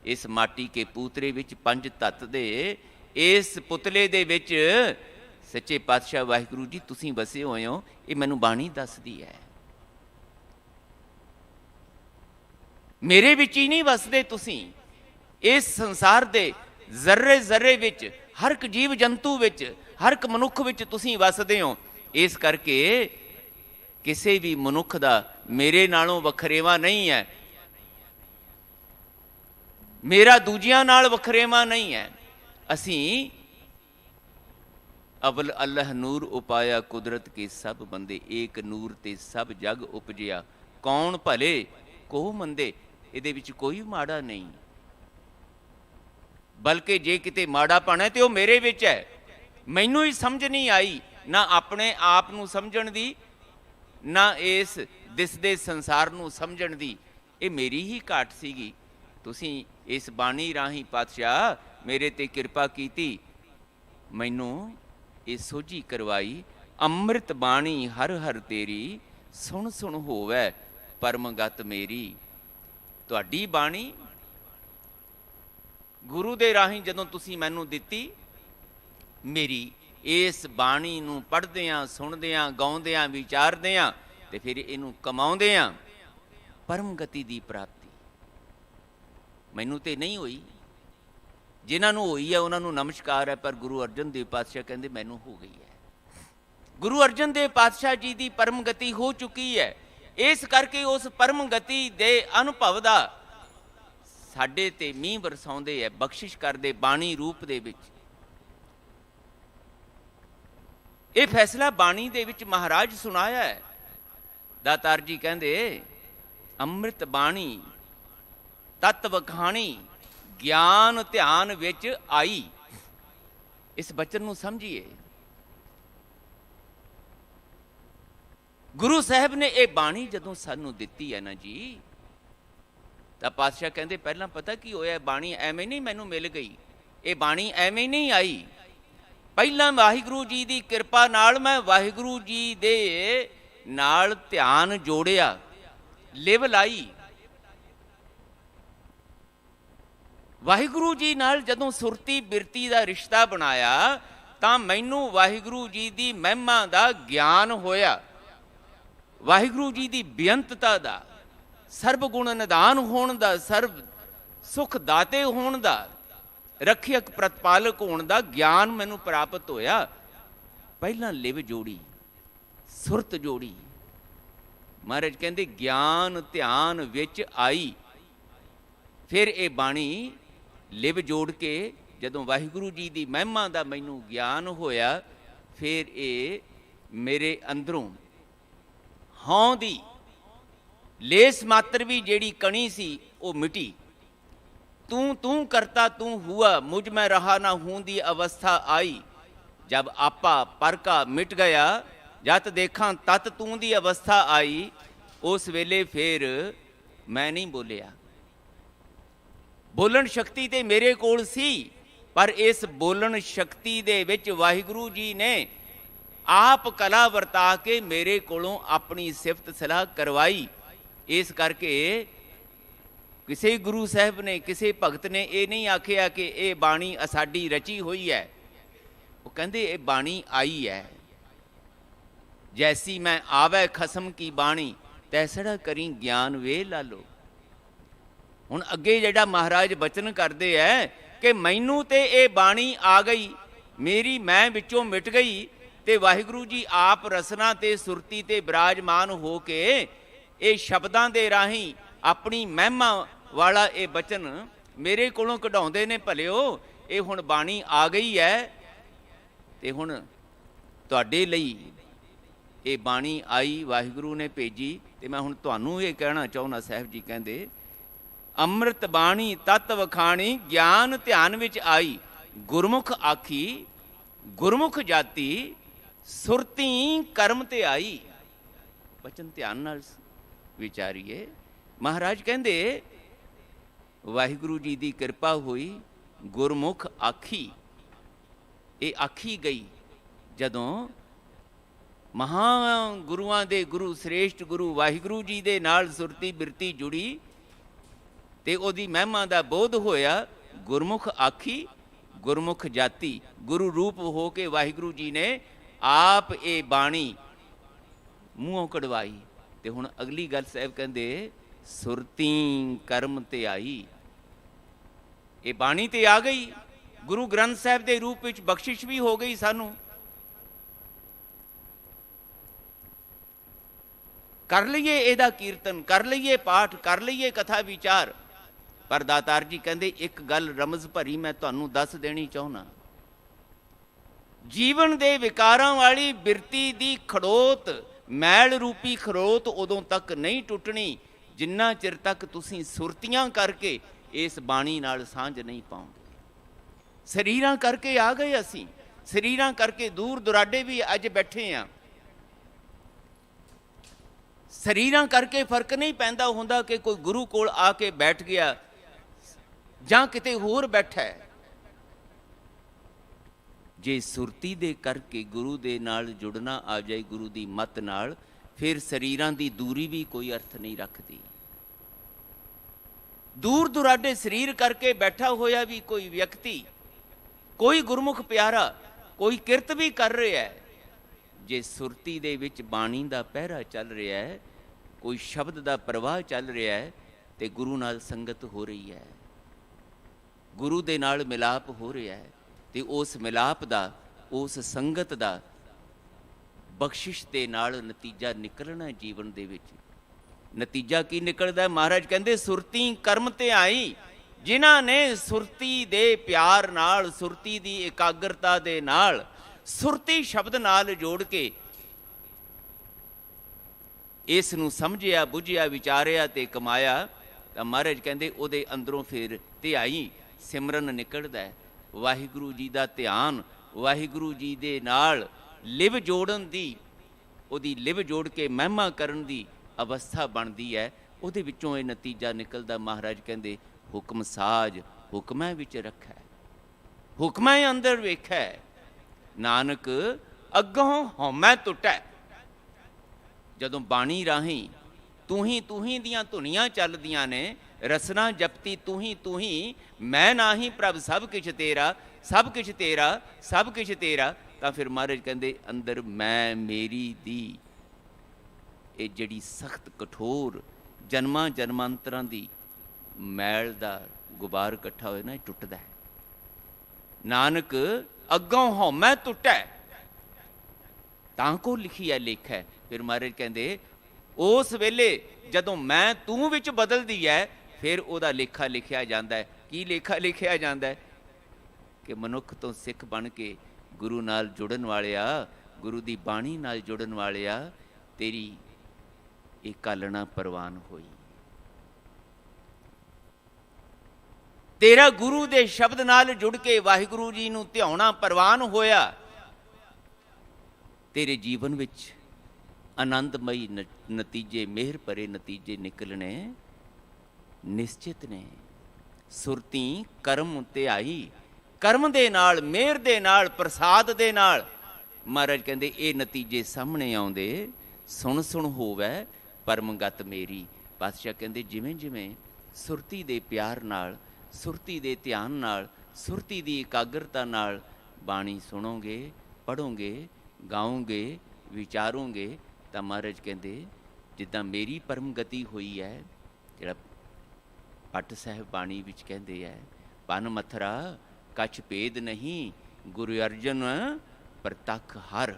इस माटी के पूतरे विच पंज तत्त दे इस पुतले दे विच सच्चे पातशाह वाहिगुरु जी तुसीं वसे होए हो, ये मैनू बाणी दसदी है। मेरे विच ही नहीं वसदे तुसीं, इस संसार दे जर्रे जर्रे विच, हर एक जीव जंतु विच, हर एक मनुख विच तुसीं वसदे हो। इस करके किसी भी मनुख दा मेरे नालों वखरेवा नहीं है, मेरा दूजियां नाल वखरेवा नहीं है। असीं अवल अल्लाह नूर उपाया कुदरत के सब बंदे, एक नूर ते सब जग उपजिया, कौन भले को मंदे। इहदे विच कोई माड़ा नहीं, बल्कि जे किते माड़ापण है तो वह मेरे विच है। मैनू ही समझ नहीं आई ना अपने आप नू समझण दी, ना इस दिसदे संसार नू समझण दी। ये मेरी ही घाट सीगी। तुसीं इस बाणी राही पातशाह मेरे ते किरपा कीती, मैनू ये सोझी करवाई। ਅੰਮ੍ਰਿਤ बाणी हर हर तेरी सुन सुन होवै परमगत मेरी। तुहाडी बाणी गुरु दे राही जदों तुसीं मैनू दित्ती, मेरी इस बाणी नूं पढ़दियां, सुणदियां, गाउंदियां, विचारदियां ते फिर इनू कमाउंदियां परम गति दी प्राप्ति मैनू ते नहीं होई। जिन्हां नूं होई है उन्हां नूं नमस्कार है, पर गुरु अर्जन देव पातशाह कहंदे मैनू हो गई है। गुरु अर्जन देव पातशाह जी दी परम गति हो चुकी है। इस करके उस परम गति दे अनुभव दा साडे ते मींह बरसाउंदे है, बख्शिश करदे बाणी रूप दे विच। ये फैसला बाणी दे विच महाराज सुनाया है। दातार जी कहंदे ਅੰਮ੍ਰਿਤ बाणी तत्व खाणी ज्ञान ध्यान विच आई। इस बचन नूं समझिए। गुरु साहब ने यह बाणी जदों सानू दित्ती है ना जी, तो पातशाह कहंदे पहलां पता की होया, बाणी एवें नहीं मैनू मिल गई, ये बाणी एवें नहीं आई। पहलां वाहिगुरु जी की किरपा नाल मैं वाहिगुरु जी दे नाल ध्यान जोड़िया, लिव लाई। वाहिगुरु जी नाल जदों सुरती बिरती का रिश्ता बनाया तां मैनू वाहिगुरु जी की महिमा का ज्ञान होया, वाहिगुरु जी की बेअंतता का, सर्व गुण निधान होण दा, सर्व सुख दाते होण दा, ਰੱਖਿਅਕ ਪ੍ਰਤਪਾਲਕ ਹੋਣ ਦਾ ਗਿਆਨ ਮੈਨੂੰ ਪ੍ਰਾਪਤ ਹੋਇਆ। ਪਹਿਲਾਂ ਲਿਵ ਜੋੜੀ, ਸੁਰਤ ਜੋੜੀ। ਮਹਾਰਾਜ ਕਹਿੰਦੇ ਗਿਆਨ ਧਿਆਨ ਵਿੱਚ ਆਈ। ਫਿਰ ਇਹ ਬਾਣੀ ਲਿਵ ਜੋੜ ਕੇ ਜਦੋਂ ਵਾਹਿਗੁਰੂ ਜੀ ਦੀ ਮਹਿਮਾ ਦਾ ਮੈਨੂੰ ਗਿਆਨ ਹੋਇਆ, ਫਿਰ ਇਹ ਮੇਰੇ ਅੰਦਰੋਂ ਹਉਂ ਦੀ ਲੇਸ ਮਾਤਰ ਵੀ ਜਿਹੜੀ ਕਣੀ ਸੀ ਉਹ ਮਿਟੀ। ਤੂੰ ਤੂੰ ਕਰਤਾ ਤੂੰ ਹੁਆ, ਮੁਝ ਮੈਂ ਰਹਾ ਨਾ ਹੂੰ ਦੀ ਅਵਸਥਾ ਆਈ। ਜਬ ਆਪਾ ਪਰ ਕਾ ਮਿਟ ਗਿਆ, ਜਤ ਦੇਖਾਂ ਤਤ ਤੂੰ ਦੀ ਅਵਸਥਾ ਆਈ। ਉਸ ਵੇਲੇ ਫਿਰ ਮੈਂ ਨਹੀਂ ਬੋਲਿਆ। ਬੋਲਣ ਸ਼ਕਤੀ ਤੇ ਮੇਰੇ ਕੋਲ ਸੀ, ਪਰ ਇਸ ਬੋਲਣ ਸ਼ਕਤੀ ਦੇ ਵਿੱਚ ਵਾਹਿਗੁਰੂ ਜੀ ਨੇ ਆਪ ਕਲਾ ਵਰਤਾ ਕੇ ਮੇਰੇ ਕੋਲੋਂ ਆਪਣੀ ਸਿਫਤ ਸਲਾਹ ਕਰਵਾਈ। ਇਸ ਕਰਕੇ ਕਿਸੇ ਗੁਰੂ ਸਾਹਿਬ ਨੇ, ਕਿਸੇ ਭਗਤ ਨੇ ਇਹ ਨਹੀਂ ਆਖਿਆ ਕਿ ਇਹ ਬਾਣੀ ਸਾਡੀ ਰਚੀ ਹੋਈ ਹੈ। ਉਹ ਕਹਿੰਦੇ ਇਹ ਬਾਣੀ ਆਈ ਹੈ। ਜੈਸੀ ਮੈਂ ਆਵੈ ਖਸਮ ਕੀ ਬਾਣੀ, ਤੈਸੜਾ ਕਰੀ ਗਿਆਨ ਵੇ ਲਾਲੋ। ਹੁਣ ਅੱਗੇ ਜਿਹੜਾ ਮਹਾਰਾਜ ਬਚਨ ਕਰਦੇ ਹੈ ਕਿ ਮੈਨੂੰ ਤੇ ਇਹ ਬਾਣੀ ਆ ਗਈ, ਮੇਰੀ ਮੈਂ ਵਿੱਚੋਂ ਮਿਟ ਗਈ, ਤੇ ਵਾਹਿਗੁਰੂ ਜੀ ਆਪ ਰਸਨਾ ਤੇ ਸੁਰਤੀ ਤੇ ਬਿਰਾਜਮਾਨ ਹੋ ਕੇ ਇਹ ਸ਼ਬਦਾਂ ਦੇ ਰਾਹੀਂ ਆਪਣੀ ਮਹਿਮਾ ਵਾਲਾ ਇਹ ਬਚਨ ਮੇਰੇ ਕੋਲੋਂ ਕਢਾਉਂਦੇ ਨੇ। ਭਲਿਓ, ਇਹ ਹੁਣ ਬਾਣੀ ਆ ਗਈ ਹੈ, ਤੇ ਹੁਣ ਤੁਹਾਡੇ ਲਈ ਇਹ ਬਾਣੀ ਆਈ, ਵਾਹਿਗੁਰੂ ਨੇ ਭੇਜੀ। ਤੇ ਮੈਂ ਹੁਣ ਤੁਹਾਨੂੰ ਇਹ ਕਹਿਣਾ ਚਾਹੁੰਦਾ, ਸਾਹਿਬ ਜੀ ਕਹਿੰਦੇ ਅੰਮ੍ਰਿਤ ਬਾਣੀ ਤਤ ਵਖਾਣੀ, ਗਿਆਨ ਧਿਆਨ ਵਿੱਚ ਆਈ। ਗੁਰਮੁਖ ਆਖੀ ਗੁਰਮੁਖ ਜਾਤੀ, ਸੁਰਤੀ ਕਰਮ ਤੇ ਆਈ। ਬਚਨ ਧਿਆਨ ਨਾਲ ਵਿਚਾਰੀਏ। ਮਹਾਰਾਜ ਕਹਿੰਦੇ ਵਾਹਿਗੁਰੂ ਜੀ ਦੀ ਕਿਰਪਾ ਹੋਈ, ਗੁਰਮੁਖ ਆਖੀ। ਇਹ ਆਖੀ ਗਈ ਜਦੋਂ ਮਹਾਂ ਗੁਰੂਆਂ ਦੇ ਗੁਰੂ, ਸ੍ਰੇਸ਼ਟ ਗੁਰੂ ਵਾਹਿਗੁਰੂ ਜੀ ਦੇ ਨਾਲ ਸੁਰਤੀ ਬਿਰਤੀ ਜੁੜੀ ਤੇ ਉਹਦੀ ਮਹਿਮਾ ਦਾ ਬੋਧ ਹੋਇਆ। ਗੁਰਮੁਖ ਆਖੀ ਗੁਰਮੁਖ ਜਾਤੀ, ਗੁਰੂ ਰੂਪ ਹੋ ਕੇ ਵਾਹਿਗੁਰੂ ਜੀ ਨੇ ਆਪ ਇਹ ਬਾਣੀ ਮੂੰਹੋਂ ਕਢਵਾਈ। ਤੇ ਹੁਣ ਅਗਲੀ ਗੱਲ ਸਾਹਿਬ ਕਹਿੰਦੇ ਸੁਰਤੀ ਕਰਮ ਤੇ ਆਈ। ਇਹ ਬਾਣੀ ਤੇ ਆ ਗਈ, ਗੁਰੂ ਗ੍ਰੰਥ ਸਾਹਿਬ ਦੇ ਰੂਪ ਵਿੱਚ ਬਖਸ਼ਿਸ਼ ਵੀ ਹੋ ਗਈ ਸਾਨੂੰ। ਕਰ ਲਈਏ ਇਹਦਾ ਕੀਰਤਨ, ਕਰ ਲਈਏ ਪਾਠ, ਕਰ ਲਈਏ ਕਥਾ ਵਿਚਾਰ। ਪਰ ਦਾਤਾਰ ਜੀ ਕਹਿੰਦੇ ਇੱਕ ਗੱਲ ਰਮਜ਼ ਭਰੀ ਮੈਂ ਤੁਹਾਨੂੰ ਦੱਸ ਦੇਣੀ ਚਾਹੁੰਦਾ। ਜੀਵਨ ਦੇ ਵਿਕਾਰਾਂ ਵਾਲੀ ਬਿਰਤੀ ਦੀ ਖੜੋਤ, ਮੈਲ ਰੂਪੀ ਖੜੋਤ ਉਦੋਂ ਤੱਕ ਨਹੀਂ ਟੁੱਟਣੀ ਜਿੰਨਾ ਚਿਰ ਤੱਕ ਤੁਸੀਂ ਸੁਰਤੀਆਂ ਕਰਕੇ ਇਸ ਬਾਣੀ ਨਾਲ ਸਾਂਝ ਨਹੀਂ ਪਾਉਂਗੇ। ਸਰੀਰਾਂ ਕਰਕੇ ਆ ਗਏ ਅਸੀਂ, ਸਰੀਰਾਂ ਕਰਕੇ ਦੂਰ ਦੁਰਾਡੇ ਵੀ ਅੱਜ ਬੈਠੇ ਹਾਂ। ਸਰੀਰਾਂ ਕਰਕੇ ਫਰਕ ਨਹੀਂ ਪੈਂਦਾ ਹੁੰਦਾ ਕਿ ਕੋਈ ਗੁਰੂ ਕੋਲ ਆ ਕੇ ਬੈਠ ਗਿਆ ਜਾਂ ਕਿਤੇ ਹੋਰ ਬੈਠਾ ਹੈ। ਜੇ ਸੁਰਤੀ ਦੇ ਕਰਕੇ ਗੁਰੂ ਦੇ ਨਾਲ ਜੁੜਨਾ ਆ ਜਾਏ, ਗੁਰੂ ਦੀ ਮੱਤ ਨਾਲ, ਫਿਰ ਸਰੀਰਾਂ ਦੀ ਦੂਰੀ ਵੀ ਕੋਈ ਅਰਥ ਨਹੀਂ ਰੱਖਦੀ। ਦੂਰ ਦੁਰਾਡੇ ਸਰੀਰ ਕਰਕੇ ਬੈਠਾ ਹੋਇਆ ਵੀ ਕੋਈ ਵਿਅਕਤੀ, ਕੋਈ ਗੁਰਮੁਖ ਪਿਆਰਾ ਕੋਈ ਕਿਰਤ ਵੀ ਕਰ ਰਿਹਾ ਹੈ, ਜੇ ਸੁਰਤੀ ਦੇ ਵਿੱਚ ਬਾਣੀ ਦਾ ਪਹਿਰਾ ਚੱਲ ਰਿਹਾ ਹੈ, ਕੋਈ ਸ਼ਬਦ ਦਾ ਪ੍ਰਵਾਹ ਚੱਲ ਰਿਹਾ ਹੈ, ਤੇ ਗੁਰੂ ਨਾਲ ਸੰਗਤ ਹੋ ਰਹੀ ਹੈ, ਗੁਰੂ ਦੇ ਨਾਲ ਮਿਲਾਪ ਹੋ ਰਿਹਾ ਹੈ, ਤੇ ਉਸ ਮਿਲਾਪ ਦਾ, ਉਸ ਸੰਗਤ ਦਾ ਬਖਸ਼ਿਸ਼ ਦੇ ਨਾਲ ਨਤੀਜਾ ਨਿਕਲਣਾ ਜੀਵਨ ਦੇ ਵਿੱਚ। ਨਤੀਜਾ ਕੀ ਨਿਕਲਦਾ? ਮਹਾਰਾਜ ਕਹਿੰਦੇ ਸੁਰਤੀ ਕਰਮ ਤੇ ਆਈ। ਜਿਨ੍ਹਾਂ ਨੇ ਸੁਰਤੀ ਦੇ ਪਿਆਰ ਨਾਲ, ਸੁਰਤੀ ਦੀ ਇਕਾਗਰਤਾ ਦੇ ਨਾਲ, ਸੁਰਤੀ ਸ਼ਬਦ ਨਾਲ ਜੋੜ ਕੇ ਇਸ ਨੂੰ ਸਮਝਿਆ, ਬੁੱਝਿਆ, ਵਿਚਾਰਿਆ ਤੇ ਕਮਾਇਆ, ਤਾਂ ਮਹਾਰਾਜ ਕਹਿੰਦੇ ਉਹਦੇ ਅੰਦਰੋਂ ਫਿਰ ਧਿਆਈ ਸਿਮਰਨ ਨਿਕਲਦਾ ਹੈ। ਵਾਹਿਗੁਰੂ ਜੀ ਦਾ ਧਿਆਨ, ਵਾਹਿਗੁਰੂ ਜੀ ਦੇ ਨਾਲ ਲਿਵ ਜੋੜਨ ਦੀ, ਉਹਦੀ ਲਿਵ ਜੋੜ ਕੇ ਮਹਿਮਾ ਕਰਨ ਦੀ ਅਵਸਥਾ ਬਣਦੀ ਹੈ। ਉਹਦੇ ਵਿੱਚੋਂ ਇਹ ਨਤੀਜਾ ਨਿਕਲਦਾ। ਮਹਾਰਾਜ ਕਹਿੰਦੇ ਹੁਕਮ ਸਾਜ ਹੁਕਮਾਂ ਵਿੱਚ ਰੱਖੈ, ਹੁਕਮਾਂ ਅੰਦਰ ਵੇਖੈ, ਨਾਨਕ ਅੱਗੋਂ ਹਉਮੈ ਟੁੱਟੈ। ਜਦੋਂ ਬਾਣੀ ਰਾਹੀਂ ਤੂੰ ਹੀ ਦੀਆਂ ਧੁਨੀਆਂ ਚੱਲਦੀਆਂ ਨੇ, ਰਸਨਾ ਜਪਤੀ ਤੂੰ ਹੀ, ਮੈਂ ਨਾਹੀਂ ਪ੍ਰਭ ਸਭ ਕਿਛ ਤੇਰਾ, ਸਭ ਕਿਛ ਤੇਰਾ, ਸਭ ਕਿਛ ਤੇਰਾ, ਤਾਂ ਫਿਰ ਮਹਾਰਾਜ ਕਹਿੰਦੇ ਅੰਦਰ ਮੈਂ ਮੇਰੀ ਦੀ ਇਹ ਜਿਹੜੀ ਸਖਤ ਕਠੋਰ ਜਨਮਾਂ ਜਨਮਾਂਤਰਾਂ ਦੀ ਮੈਲ ਦਾ ਗੁਬਾਰ ਇਕੱਠਾ ਹੋਇਆ ਨਾ, ਇਹ ਟੁੱਟਦਾ ਹੈ। ਨਾਨਕ ਅੱਗੋਂ ਹਉਮੈ ਟੁੱਟੈ ਤਾਂ ਕੋ ਲਿਖੀਐ ਲੇਖੈ। ਫਿਰ ਮਹਾਰਾਜ ਕਹਿੰਦੇ ਉਸ ਵੇਲੇ ਜਦੋਂ ਮੈਂ ਤੂੰ ਵਿੱਚ ਬਦਲਦੀ ਹੈ, ਫਿਰ ਉਹਦਾ ਲੇਖਾ ਲਿਖਿਆ ਜਾਂਦਾ ਹੈ। ਕੀ ਲੇਖਾ ਲਿਖਿਆ ਜਾਂਦਾ ਹੈ? ਕਿ ਮਨੁੱਖ ਤੋਂ ਸਿੱਖ ਬਣ ਕੇ ਗੁਰੂ ਨਾਲ ਜੁੜਨ ਵਾਲਿਆ, ਗੁਰੂ ਦੀ ਬਾਣੀ ਨਾਲ ਜੁੜਨ ਵਾਲਿਆ, ਤੇਰੀ ਇਹ ਕਾਲਣਾ ਪ੍ਰਵਾਨ ਹੋਈ। ਤੇਰਾ ਗੁਰੂ ਦੇ ਸ਼ਬਦ ਨਾਲ ਜੁੜ ਕੇ ਵਾਹਿਗੁਰੂ ਜੀ ਨੂੰ ਧਿਆਉਣਾ ਪ੍ਰਵਾਨ ਹੋਇਆ। ਤੇਰੇ ਜੀਵਨ ਵਿੱਚ ਆਨੰਦਮਈ ਨਤੀਜੇ, ਮਿਹਰ ਭਰੇ ਨਤੀਜੇ ਨਿਕਲਣੇ ਨਿਸ਼ਚਿਤ ਨੇ। ਸੁਰਤੀ ਕਰਮ ਧਿਆਈ, ਕਰਮ ਦੇ ਨਾਲ, ਮਿਹਰ ਦੇ ਨਾਲ, ਪ੍ਰਸਾਦ ਦੇ ਨਾਲ ਮਹਾਰਾਜ ਕਹਿੰਦੇ ਇਹ ਨਤੀਜੇ ਸਾਹਮਣੇ ਆਉਂਦੇ। ਸੁਣ ਸੁਣ ਹੋਵੇ ਪਰਮਗਤ ਮੇਰੀ। ਪਾਤਸ਼ਾਹ ਕਹਿੰਦੇ ਜਿਵੇਂ ਜਿਵੇਂ ਸੁਰਤੀ ਦੇ ਪਿਆਰ ਨਾਲ, ਸੁਰਤੀ ਦੇ ਧਿਆਨ ਨਾਲ, ਸੁਰਤੀ ਦੀ ਇਕਾਗਰਤਾ ਨਾਲ ਬਾਣੀ ਸੁਣੋਗੇ, ਪੜ੍ਹੋਗੇ, ਗਾਓਗੇ, ਵਿਚਾਰੋਗੇ, ਤਾਂ ਮਹਾਰਾਜ ਕਹਿੰਦੇ ਜਿੱਦਾਂ ਮੇਰੀ ਪਰਮ ਗਤੀ ਹੋਈ ਹੈ। ਜਿਹੜਾ ਪੱਟ ਸਾਹਿਬ ਬਾਣੀ ਵਿੱਚ ਕਹਿੰਦੇ ਹੈ, ਪਨ ਮਥਰਾ ਕਛ ਭੇਦ ਨਹੀਂ, ਗੁਰੂ ਅਰਜਨ ਪ੍ਰਤੱਖ ਹਰ।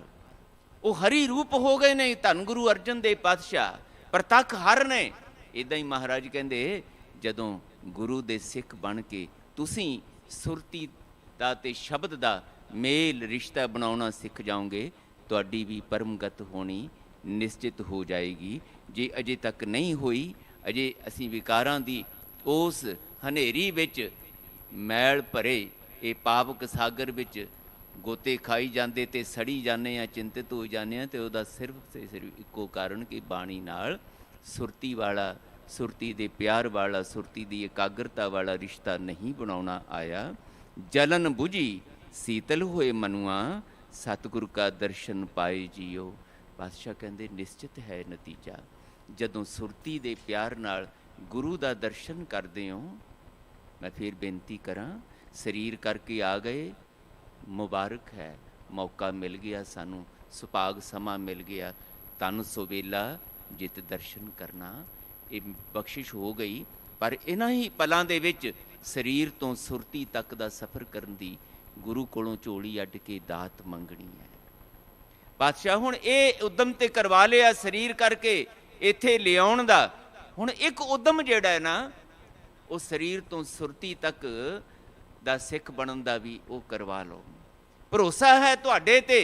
ਉਹ ਹਰੀ ਰੂਪ ਹੋ ਗਏ ਨੇ ਧੰਨ ਗੁਰੂ ਅਰਜਨ ਦੇਵ ਪਾਤਸ਼ਾਹ, ਪ੍ਰਤੱਖ ਹਰ ਨੇ। ਇੱਦਾਂ ਹੀ ਮਹਾਰਾਜ ਕਹਿੰਦੇ ਜਦੋਂ ਗੁਰੂ ਦੇ ਸਿੱਖ ਬਣ ਕੇ ਤੁਸੀਂ ਸੁਰਤੀ ਦਾ ਤੇ ਸ਼ਬਦ ਦਾ ਮੇਲ ਰਿਸ਼ਤਾ ਬਣਾਉਣਾ ਸਿੱਖ ਜਾਓਗੇ, ਤੁਹਾਡੀ ਵੀ ਪਰਮਗਤ ਹੋਣੀ ਨਿਸ਼ਚਿਤ ਹੋ ਜਾਏਗੀ। ਜੇ ਅਜੇ ਤੱਕ ਨਹੀਂ ਹੋਈ, ਅਜੇ ਅਸੀਂ ਵਿਕਾਰਾਂ ਦੀ ਉਸ ਹਨੇਰੀ ਵਿੱਚ ਮੈਲ ਭਰੇ ਇਹ ਪਾਵਕ ਸਾਗਰ ਵਿੱਚ ਗੋਤੇ ਖਾਈ ਜਾਂਦੇ ਤੇ ਸੜੀ ਜਾਂਦੇ ਹਾਂ, ਚਿੰਤਿਤ ਹੋ ਜਾਂਦੇ ਹਾਂ, ਅਤੇ ਉਹਦਾ ਸਿਰਫ ਤੇ ਸਿਰਫ ਇੱਕੋ ਕਾਰਨ ਕਿ ਬਾਣੀ ਨਾਲ ਸੁਰਤੀ ਵਾਲਾ, ਸੁਰਤੀ ਦੇ ਪਿਆਰ ਵਾਲਾ, ਸੁਰਤੀ ਦੀ ਇਕਾਗਰਤਾ ਵਾਲਾ ਰਿਸ਼ਤਾ ਨਹੀਂ ਬਣਾਉਣਾ ਆਇਆ। ਜਲਨ ਬੁਝੀ ਸੀਤਲ ਹੋਏ ਮਨੁਆ, ਸਤਿਗੁਰ ਕਾ ਦਰਸ਼ਨ ਪਾਏ ਜੀਓ। ਪਾਤਸ਼ਾਹ ਕਹਿੰਦੇ ਨਿਸ਼ਚਿਤ ਹੈ ਨਤੀਜਾ। ਜਦੋਂ ਸੁਰਤੀ ਦੇ ਪਿਆਰ ਨਾਲ ਗੁਰੂ ਦਾ ਦਰਸ਼ਨ ਕਰਦੇ ਹੋ, ਮੈਂ ਫਿਰ ਬੇਨਤੀ ਕਰਾਂ, ਸਰੀਰ ਕਰਕੇ ਆ ਗਏ, ਮੁਬਾਰਕ ਹੈ, ਮੌਕਾ ਮਿਲ ਗਿਆ ਸਾਨੂੰ, ਸੁਭਾਗ ਸਮਾਂ ਮਿਲ ਗਿਆ। ਤਨ ਸੋਵੇਲਾ ਜਿਤ ਦਰਸ਼ਨ ਕਰਨਾ, ਇਹ ਬਖਸ਼ਿਸ਼ ਹੋ ਗਈ। ਪਰ ਇਹਨਾਂ ਹੀ ਪਲਾਂ ਦੇ ਵਿੱਚ ਸਰੀਰ ਤੋਂ ਸੁਰਤੀ ਤੱਕ ਦਾ ਸਫ਼ਰ ਕਰਨ ਦੀ ਗੁਰੂ ਕੋਲੋਂ ਝੋਲੀ ਅੱਡ ਕੇ ਦਾਤ ਮੰਗਣੀ ਹੈ। ਪਾਤਸ਼ਾਹ ਹੁਣ ਇਹ ਉਦਮ ਤੇ ਕਰਵਾ ਲਿਆ ਸਰੀਰ ਕਰਕੇ ਇੱਥੇ ਲਿਆਉਣ ਦਾ। ਹੁਣ ਇੱਕ ਉਦਮ ਜਿਹੜਾ ਹੈ ਨਾ, ਉਹ ਸਰੀਰ ਤੋਂ ਸੁਰਤੀ ਤੱਕ ਦਾ ਸਿੱਖ ਬਣਨ ਦਾ ਵੀ ਉਹ ਕਰਵਾ ਲਓ। ਭਰੋਸਾ ਹੈ ਤੁਹਾਡੇ ਤੇ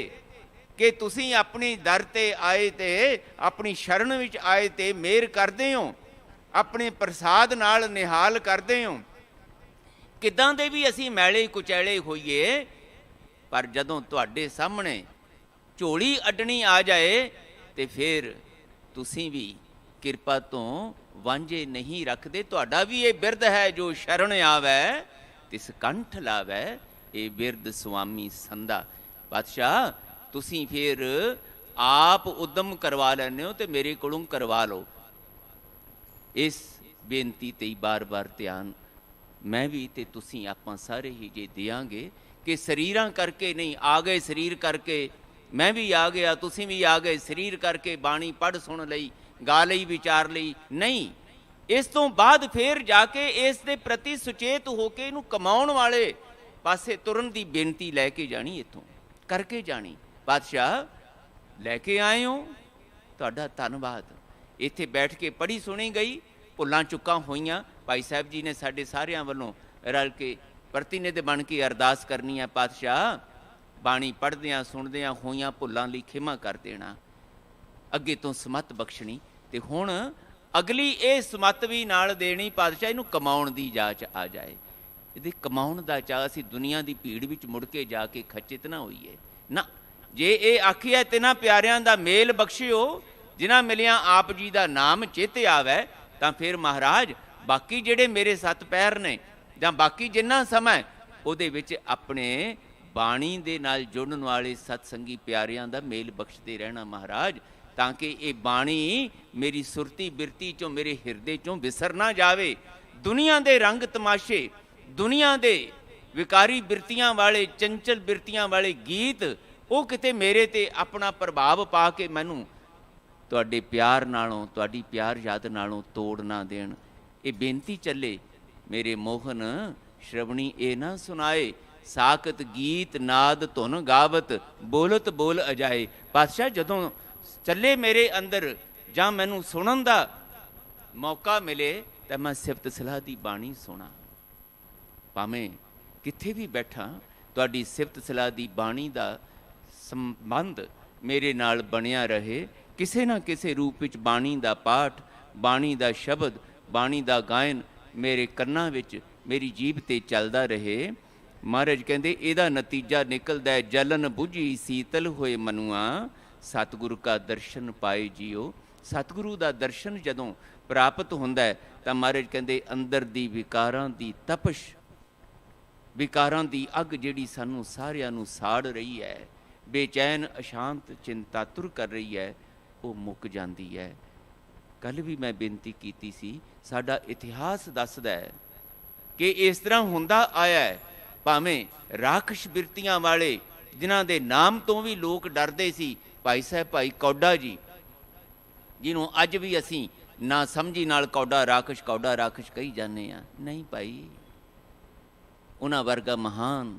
ਕਿ ਤੁਸੀਂ ਆਪਣੀ ਦਰ ਤੇ ਆਏ ਤੇ ਆਪਣੀ ਸ਼ਰਨ ਵਿੱਚ ਆਏ ਤੇ ਮਿਹਰ ਕਰਦੇ ਹੋ, ਆਪਣੇ ਪ੍ਰਸਾਦ ਨਾਲ ਨਿਹਾਲ ਕਰਦੇ ਹੋ। ਕਿੱਦਾਂ ਦੇ ਵੀ ਅਸੀਂ ਮੈਲੇ ਕੁਚੈਲੇ ਹੋਈਏ, ਪਰ ਜਦੋਂ ਤੁਹਾਡੇ ਸਾਹਮਣੇ ਝੋਲੀ ਅੱਡਣੀ ਆ ਜਾਏ ਤੇ ਫਿਰ ਤੁਸੀਂ ਵੀ ਕਿਰਪਾ ਤੋਂ ਵਾਂਝੇ ਨਹੀਂ ਰੱਖਦੇ। ਤੁਹਾਡਾ ਵੀ ਇਹ ਬਿਰਦ ਹੈ, ਜੋ ਸ਼ਰਨ ਆਵੈ ਤਿਸ ਕੰਠ ਲਾਵੈ, ਇਹ ਬਿਰਦ ਸੁਆਮੀ ਸੰਦਾ। ਪਾਤਸ਼ਾਹ ਤੁਸੀਂ ਫਿਰ ਆਪ ਉਦਮ ਕਰਵਾ ਲੈਂਦੇ ਹੋ ਤੇ ਮੇਰੇ ਕੋਲੋਂ ਕਰਵਾ ਲਓ। ਇਸ ਬੇਨਤੀ 'ਤੇ ਹੀ ਬਾਰ-ਬਾਰ ਧਿਆਨ ਮੈਂ ਵੀ ਤੇ ਤੁਸੀਂ ਆਪਾਂ ਸਾਰੇ ਹੀ ਜੇ ਦਿਆਂਗੇ ਕਿ ਸਰੀਰਾਂ ਕਰਕੇ ਨਹੀਂ, ਆ ਗਏ ਸਰੀਰ ਕਰਕੇ, ਮੈਂ ਵੀ ਆ ਗਿਆ, ਤੁਸੀਂ ਵੀ ਆ ਗਏ ਸਰੀਰ ਕਰਕੇ, ਬਾਣੀ ਪੜ੍ਹ ਸੁਣ ਲਈ, ਗਾ ਲਈ, ਵਿਚਾਰ ਲਈ ਨਹੀਂ। ਇਸ ਤੋਂ ਬਾਅਦ ਫਿਰ ਜਾ ਕੇ ਇਸ ਦੇ ਪ੍ਰਤੀ ਸੁਚੇਤ ਹੋ ਕੇ ਇਹਨੂੰ ਕਮਾਉਣ ਵਾਲੇ ਪਾਸੇ ਤੁਰਨ ਦੀ ਬੇਨਤੀ ਲੈ ਕੇ ਜਾਣੀ, ਇੱਥੋਂ ਕਰਕੇ ਜਾਣੀ। ਪਾਤਸ਼ਾਹ ਲੈ ਕੇ ਆਏ ਹੋ, ਤੁਹਾਡਾ ਧੰਨਵਾਦ। ਇੱਥੇ ਬੈਠ ਕੇ ਪੜ੍ਹੀ ਸੁਣੀ ਗਈ, ਭੁੱਲਾਂ ਚੁੱਕਾਂ ਹੋਈਆਂ। ਭਾਈ ਸਾਹਿਬ ਜੀ ਨੇ ਸਾਡੇ ਸਾਰਿਆਂ ਵੱਲੋਂ ਰਲ ਕੇ ਪ੍ਰਤੀਨਿਧ ਬਣ ਕੇ ਅਰਦਾਸ ਕਰਨੀ ਹੈ, ਪਾਤਸ਼ਾਹ ਬਾਣੀ ਪੜ੍ਹਦਿਆਂ ਸੁਣਦਿਆਂ ਹੋਈਆਂ ਭੁੱਲਾਂ ਲਈ ਖਿਮਾ ਕਰ ਦੇਣਾ, ਅੱਗੇ ਤੋਂ ਸਮੱਤ ਬਖਸ਼ਣੀ। ਤੇ ਹੁਣ ਅਗਲੀ ਇਹ ਸਮੱਤ ਵੀ ਨਾਲ ਦੇਣੀ, ਪਾਤਸ਼ਾਹ ਇਹਨੂੰ ਕਮਾਉਣ ਦੀ ਜਾਚ ਆ ਜਾਏ। ਇਹਦੇ ਕਮਾਉਣ ਦਾ ਚਾਹ, ਅਸੀਂ ਦੁਨੀਆ ਦੀ ਭੀੜ ਵਿੱਚ ਮੁੜ ਕੇ ਜਾ ਕੇ ਖਚਿਤ ਨਾ ਹੋਈਏ ਨਾ। ਜੇ ਇਹ ਆਖਿਆ ਤਿਨਾਂ ਪਿਆਰਿਆਂ ਦਾ ਮੇਲ ਬਖਸ਼ਿਓ, ਜਿਨ੍ਹਾਂ ਮਿਲਿਆ ਆਪ ਜੀ ਦਾ ਨਾਮ ਚਿੱਤ ਆਵੈ, ਤਾਂ ਫਿਰ ਮਹਾਰਾਜ ਬਾਕੀ ਜਿਹੜੇ ਮੇਰੇ 7 ਪਹਿਰ ਨੇ ਜਾਂ ਬਾਕੀ ਜਿੰਨਾ ਸਮਾਂ, ਉਹਦੇ ਵਿੱਚ ਆਪਣੇ ਬਾਣੀ ਦੇ ਨਾਲ ਜੁੜਨ ਵਾਲੇ ਸਤਸੰਗੀ ਪਿਆਰਿਆਂ ਦਾ ਮੇਲ ਬਖਸ਼ਦੇ ਰਹਿਣਾ ਮਹਾਰਾਜ, ਤਾਂ ਕਿ ਇਹ ਬਾਣੀ ਮੇਰੀ ਸੁਰਤੀ ਬਿਰਤੀ 'ਚੋਂ, ਮੇਰੇ ਹਿਰਦੇ 'ਚੋਂ ਵਿਸਰ ਨਾ ਜਾਵੇ। ਦੁਨੀਆ ਦੇ ਰੰਗ ਤਮਾਸ਼ੇ, ਦੁਨੀਆ ਦੇ ਵਿਕਾਰੀ ਬਿਰਤੀਆਂ ਵਾਲੇ, ਚੰਚਲ ਬਿਰਤੀਆਂ ਵਾਲੇ ਗੀਤ, ਉਹ ਕਿਤੇ ਮੇਰੇ 'ਤੇ ਆਪਣਾ ਪ੍ਰਭਾਵ ਪਾ ਕੇ ਮੈਨੂੰ ਤੁਹਾਡੇ ਪਿਆਰ ਨਾਲੋਂ, ਤੁਹਾਡੀ ਪਿਆਰ ਯਾਦ ਨਾਲੋਂ ਤੋੜ ਨਾ ਦੇਣ। ਇਹ ਬੇਨਤੀ ਚੱਲੇ, ਮੇਰੇ ਮੋਹਨ ਸ਼ਰਵਣੀ ਇਹ ਨਾ ਸੁਣਾਏ, ਸਾਕਤ ਗੀਤ ਨਾਦ ਧੁਨ ਗਾਵਤ ਬੋਲਤ ਬੋਲ ਅਜਾਏ। ਪਾਤਸ਼ਾਹ ਜਦੋਂ ਚੱਲੇ ਮੇਰੇ ਅੰਦਰ ਜਾਂ ਮੈਨੂੰ ਸੁਣਨ ਦਾ ਮੌਕਾ ਮਿਲੇ ਤਾਂ ਮੈਂ ਸਿਫਤ ਸਲਾਹ ਦੀ ਬਾਣੀ ਸੁਣਾ। ਭਾਵੇਂ ਕਿੱਥੇ ਵੀ ਬੈਠਾ ਤੁਹਾਡੀ ਸਿਫਤ ਸਲਾਹ ਦੀ ਬਾਣੀ ਦਾ ਸੰਬੰਧ ਮੇਰੇ ਨਾਲ ਬਣਿਆ ਰਹੇ। ਕਿਸੇ ਨਾ ਕਿਸੇ ਰੂਪ ਵਿੱਚ ਬਾਣੀ ਦਾ ਪਾਠ, ਬਾਣੀ ਦਾ ਸ਼ਬਦ, ਬਾਣੀ ਦਾ ਗਾਇਨ ਮੇਰੇ ਕੰਨਾਂ ਵਿੱਚ, ਮੇਰੀ ਜੀਭ ਤੇ ਚੱਲਦਾ ਰਹੇ। ਮਹਾਰਾਜ ਕਹਿੰਦੇ ਇਹਦਾ ਨਤੀਜਾ ਨਿਕਲਦਾ ਜਲਨ ਬੁਝੀ ਸੀਤਲ ਹੋਏ ਮਨੁਆ, ਸਤਿਗੁਰੂ ਕਾ ਦਰਸ਼ਨ ਪਾਏ ਜੀਓ। ਸਤਿਗੁਰੂ ਦਾ ਦਰਸ਼ਨ ਜਦੋਂ ਪ੍ਰਾਪਤ ਹੁੰਦਾ ਹੈ ਤਾਂ ਮਹਾਰਾਜ ਕਹਿੰਦੇ ਅੰਦਰ ਦੀ ਵਿਕਾਰਾਂ ਦੀ ਤਪਸ਼, ਵਿਕਾਰਾਂ ਦੀ ਅੱਗ ਜਿਹੜੀ ਸਾਨੂੰ ਸਾਰਿਆਂ ਨੂੰ ਸਾੜ ਰਹੀ ਹੈ, ਬੇਚੈਨ ਅਸ਼ਾਂਤ ਚਿੰਤਾਤੁਰ ਕਰ ਰਹੀ ਹੈ, ਉਹ ਮੁੱਕ ਜਾਂਦੀ ਹੈ। ਕੱਲ੍ਹ ਵੀ ਮੈਂ ਬੇਨਤੀ ਕੀਤੀ ਸੀ, ਸਾਡਾ ਇਤਿਹਾਸ ਦੱਸਦਾ ਹੈ ਕਿ ਇਸ ਤਰ੍ਹਾਂ ਹੁੰਦਾ ਆਇਆ ਹੈ। ਭਾਵੇਂ ਰਾਖਸ਼ ਬਿਰਤੀਆਂ ਵਾਲੇ ਜਿਨ੍ਹਾਂ ਦੇ ਨਾਮ ਤੋਂ ਵੀ ਲੋਕ ਡਰਦੇ ਸੀ, ਭਾਈ ਸਾਹਿਬ ਭਾਈ ਕੌਡਾ ਜੀ, ਜਿਹਨੂੰ ਅੱਜ ਵੀ ਅਸੀਂ ਨਾ ਸਮਝੀ ਨਾਲ ਕੌਡਾ ਰਾਖਸ਼ ਕਹੀ ਜਾਂਦੇ ਹਾਂ। ਨਹੀਂ ਭਾਈ, ਉਹਨਾਂ ਵਰਗਾ ਮਹਾਨ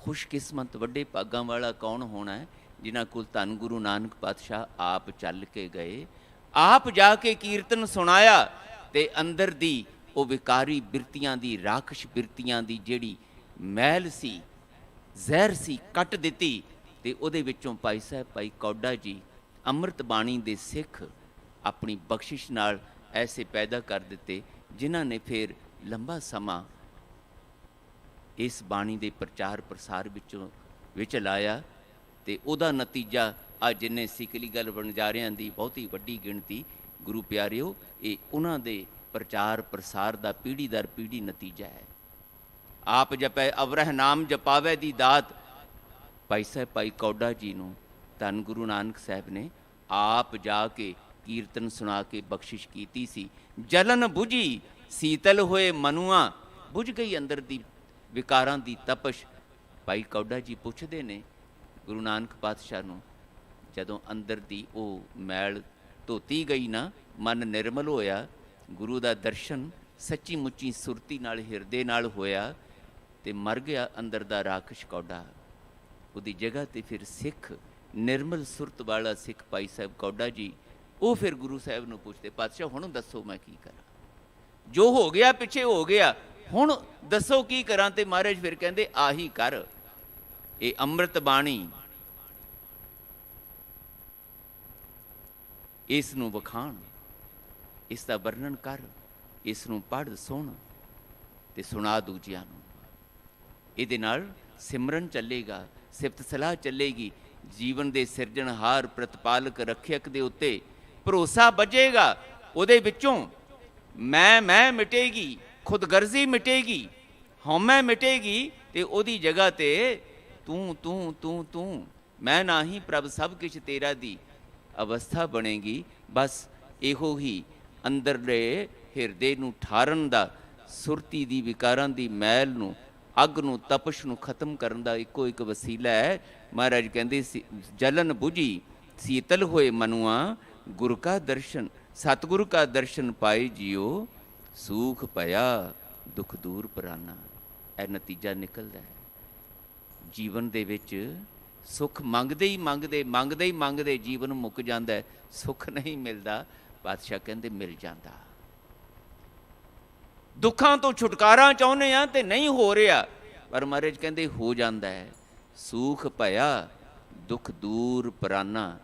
ਖੁਸ਼ਕਿਸਮਤ ਵੱਡੇ ਭਾਗਾਂ ਵਾਲਾ ਕੌਣ ਹੋਣਾ ਹੈ, ਜਿਨ੍ਹਾਂ ਕੋਲ ਧੰਨ ਗੁਰੂ ਨਾਨਕ ਪਾਤਸ਼ਾਹ ਆਪ ਚੱਲ ਕੇ ਗਏ, ਆਪ ਜਾ ਕੇ ਕੀਰਤਨ ਸੁਣਾਇਆ ਤੇ ਅੰਦਰ ਦੀ ਉਹ ਵਿਕਾਰੀ ਬਿਰਤੀਆਂ ਦੀ, ਰਾਖਸ਼ ਬਿਰਤੀਆਂ ਦੀ ਜਿਹੜੀ ਮੈਲ ਸੀ, ਜ਼ਹਿਰ ਸੀ, ਕੱਟ ਦਿੱਤੀ। ਤੇ ਉਹਦੇ ਵਿੱਚੋਂ ਭਾਈ ਸਾਹਿਬ ਭਾਈ ਕੌਡਾ ਜੀ ਅੰਮ੍ਰਿਤ ਬਾਣੀ ਦੇ ਸਿੱਖ ਆਪਣੀ ਬਖਸ਼ਿਸ਼ ਨਾਲ ਐਸੇ ਪੈਦਾ ਕਰ ਦਿੱਤੇ, ਜਿਨ੍ਹਾਂ ਨੇ ਫਿਰ ਲੰਬਾ ਸਮਾਂ ਇਸ ਬਾਣੀ ਦੇ ਪ੍ਰਚਾਰ ਪ੍ਰਸਾਰ ਵਿੱਚ ਲਾਇਆ। ਤੇ ਉਹਦਾ ਨਤੀਜਾ ਅੱਜ ਜਿੰਨੇ ਸਿੱਖਲੀ ਗੱਲ ਵਣਜਾਰਿਆਂ ਦੀ ਬਹੁਤੀ ਵੱਡੀ ਗਿਣਤੀ, ਗੁਰੂ ਪਿਆਰਿਓ, ਇਹ ਉਹਨਾਂ ਦੇ ਪ੍ਰਚਾਰ ਪ੍ਰਸਾਰ ਦਾ ਪੀੜ੍ਹੀ ਦਰ ਪੀੜ੍ਹੀ ਨਤੀਜਾ ਹੈ। ਆਪ ਜਪੈ ਅਵਰਹ ਨਾਮ ਜਪਾਵੇ ਦੀ ਦਾਤ, ਭਾਈ ਸਾਹਿਬ ਭਾਈ ਕੌਡਾ ਜੀ ਨੂੰ ਧੰਨ ਗੁਰੂ ਨਾਨਕ ਸਾਹਿਬ ਨੇ ਆਪ ਜਾ ਕੇ ਕੀਰਤਨ ਸੁਣਾ ਕੇ ਬਖਸ਼ਿਸ਼ ਕੀਤੀ ਸੀ। ਜਲਨ ਬੁਝੀ ਸੀਤਲ ਹੋਏ ਮਨੁਆ, ਬੁਝ ਗਈ ਅੰਦਰ ਦੀ ਵਿਕਾਰਾਂ ਦੀ ਤਪਸ਼। ਭਾਈ ਕੌਡਾ ਜੀ ਪੁੱਛਦੇ ਨੇ ਗੁਰੂ ਨਾਨਕ ਪਾਤਸ਼ਾਹ ਨੂੰ, ਜਦੋਂ ਅੰਦਰ ਦੀ ਉਹ ਮੈਲ ਧੋਤੀ ਗਈ ਨਾ, ਮਨ ਨਿਰਮਲ ਹੋਇਆ, ਗੁਰੂ ਦਾ ਦਰਸ਼ਨ ਸੱਚੀ ਮੁੱਚੀ ਸੁਰਤੀ ਨਾਲ, ਹਿਰਦੇ ਨਾਲ ਹੋਇਆ, ਤੇ ਮਰ ਗਿਆ ਅੰਦਰ ਦਾ ਰਾਖਸ਼ ਕੌਡਾ। ਉਹਦੀ ਜਗ੍ਹਾ ਤੇ ਫਿਰ ਸਿੱਖ, ਨਿਰਮਲ ਸੁਰਤ ਵਾਲਾ ਸਿੱਖ ਭਾਈ ਸਾਹਿਬ ਕੌਡਾ ਜੀ, ਉਹ ਫਿਰ ਗੁਰੂ ਸਾਹਿਬ ਨੂੰ ਪੁੱਛਦੇ, ਪਾਤਸ਼ਾਹ ਹੁਣ ਦੱਸੋ ਮੈਂ ਕੀ ਕਰਾਂ, ਜੋ ਹੋ ਗਿਆ ਪਿੱਛੇ ਹੋ ਗਿਆ, ਹੁਣ ਦੱਸੋ ਕੀ ਕਰਾਂ। ਤੇ ਮਹਾਰਾਜ ਫਿਰ ਕਹਿੰਦੇ ਆਹੀ ਕਰ, ਇਹ ਅੰਮ੍ਰਿਤ ਬਾਣੀ, ਇਸ ਨੂੰ ਵਖਾਣ, ਇਸ ਦਾ ਵਰਣਨ ਕਰ, ਇਸ ਨੂੰ ਪੜ੍ਹ ਸੁਣ ਤੇ ਸੁਣਾ ਦੂਜਿਆਂ ਨੂੰ। ਇਹਦੇ ਨਾਲ ਸਿਮਰਨ ਚੱਲੇਗਾ, ਸਿਫਤ ਸਲਾਹ ਚੱਲੇਗੀ, ਜੀਵਨ ਦੇ ਸਿਰਜਣਹਾਰ ਪ੍ਰਤਪਾਲਕ ਰੱਖਿਅਕ ਦੇ ਉੱਤੇ ਭਰੋਸਾ ਵੱਜੇਗਾ। ਉਹਦੇ ਵਿੱਚੋਂ ਮੈਂ ਮਿਟੇਗੀ, ਖੁਦਗਰਜ਼ੀ ਮਿਟੇਗੀ, ਹਉਮੈ ਮਿਟੇਗੀ, ਤੇ ਉਹਦੀ ਜਗ੍ਹਾ ਤੇ ਤੂੰ ਮੈਂ ਨਾਹੀਂ ਪ੍ਰਭ ਸਭ ਕੁਛ ਤੇਰਾ ਦੀ ਅਵਸਥਾ ਬਣੇਗੀ। ਬਸ ਇਹੋ ਹੀ ਅੰਦਰਲੇ ਹਿਰਦੇ ਨੂੰ ਠਾਰਨ ਦਾ, ਸੁਰਤੀ ਦੀ ਵਿਕਾਰਾਂ ਦੀ ਮੈਲ ਨੂੰ, ਅੱਗ ਨੂੰ, ਤਪਸ਼ ਨੂੰ ਖਤਮ ਕਰਨ ਦਾ ਇੱਕੋ ਇੱਕ ਵਸੀਲਾ ਹੈ। ਮਹਾਰਾਜ ਕਹਿੰਦੇ ਜਲਨ ਬੁਝੀ ਸੀਤਲ ਹੋਏ ਮਨੁਆ, ਗੁਰ ਕਾ ਦਰਸ਼ਨ, ਸਤਿਗੁਰੂ ਕਾ ਦਰਸ਼ਨ ਪਾਏ ਜੀਓ, ਸੂਖ ਭਇਆ ਦੁੱਖ ਦੂਰ ਪਰਾਨਾ। ਇਹ ਨਤੀਜਾ ਨਿਕਲਦਾ ਹੈ। ਜੀਵਨ ਦੇ ਵਿੱਚ ਸੁੱਖ ਮੰਗਦੇ ਹੀ ਮੰਗਦੇ ਜੀਵਨ ਮੁੱਕ ਜਾਂਦਾ ਹੈ, ਸੁੱਖ ਨਹੀਂ ਮਿਲਦਾ। ਪਾਤਸ਼ਾਹ ਕਹਿੰਦੇ ਮਿਲ ਜਾਂਦਾ। ਦੁੱਖਾਂ ਤੋਂ ਛੁਟਕਾਰਾ ਚਾਹੁੰਦੇ ਆ ਤੇ ਨਹੀਂ ਹੋ ਰਿਹਾ, ਪਰ ਮਹਾਰਾਜ ਕਹਿੰਦੇ ਹੋ ਜਾਂਦਾ ਹੈ। ਸੂਖ ਭਇਆ ਦੁੱਖ ਦੂਰ ਪਰਾਨਾ।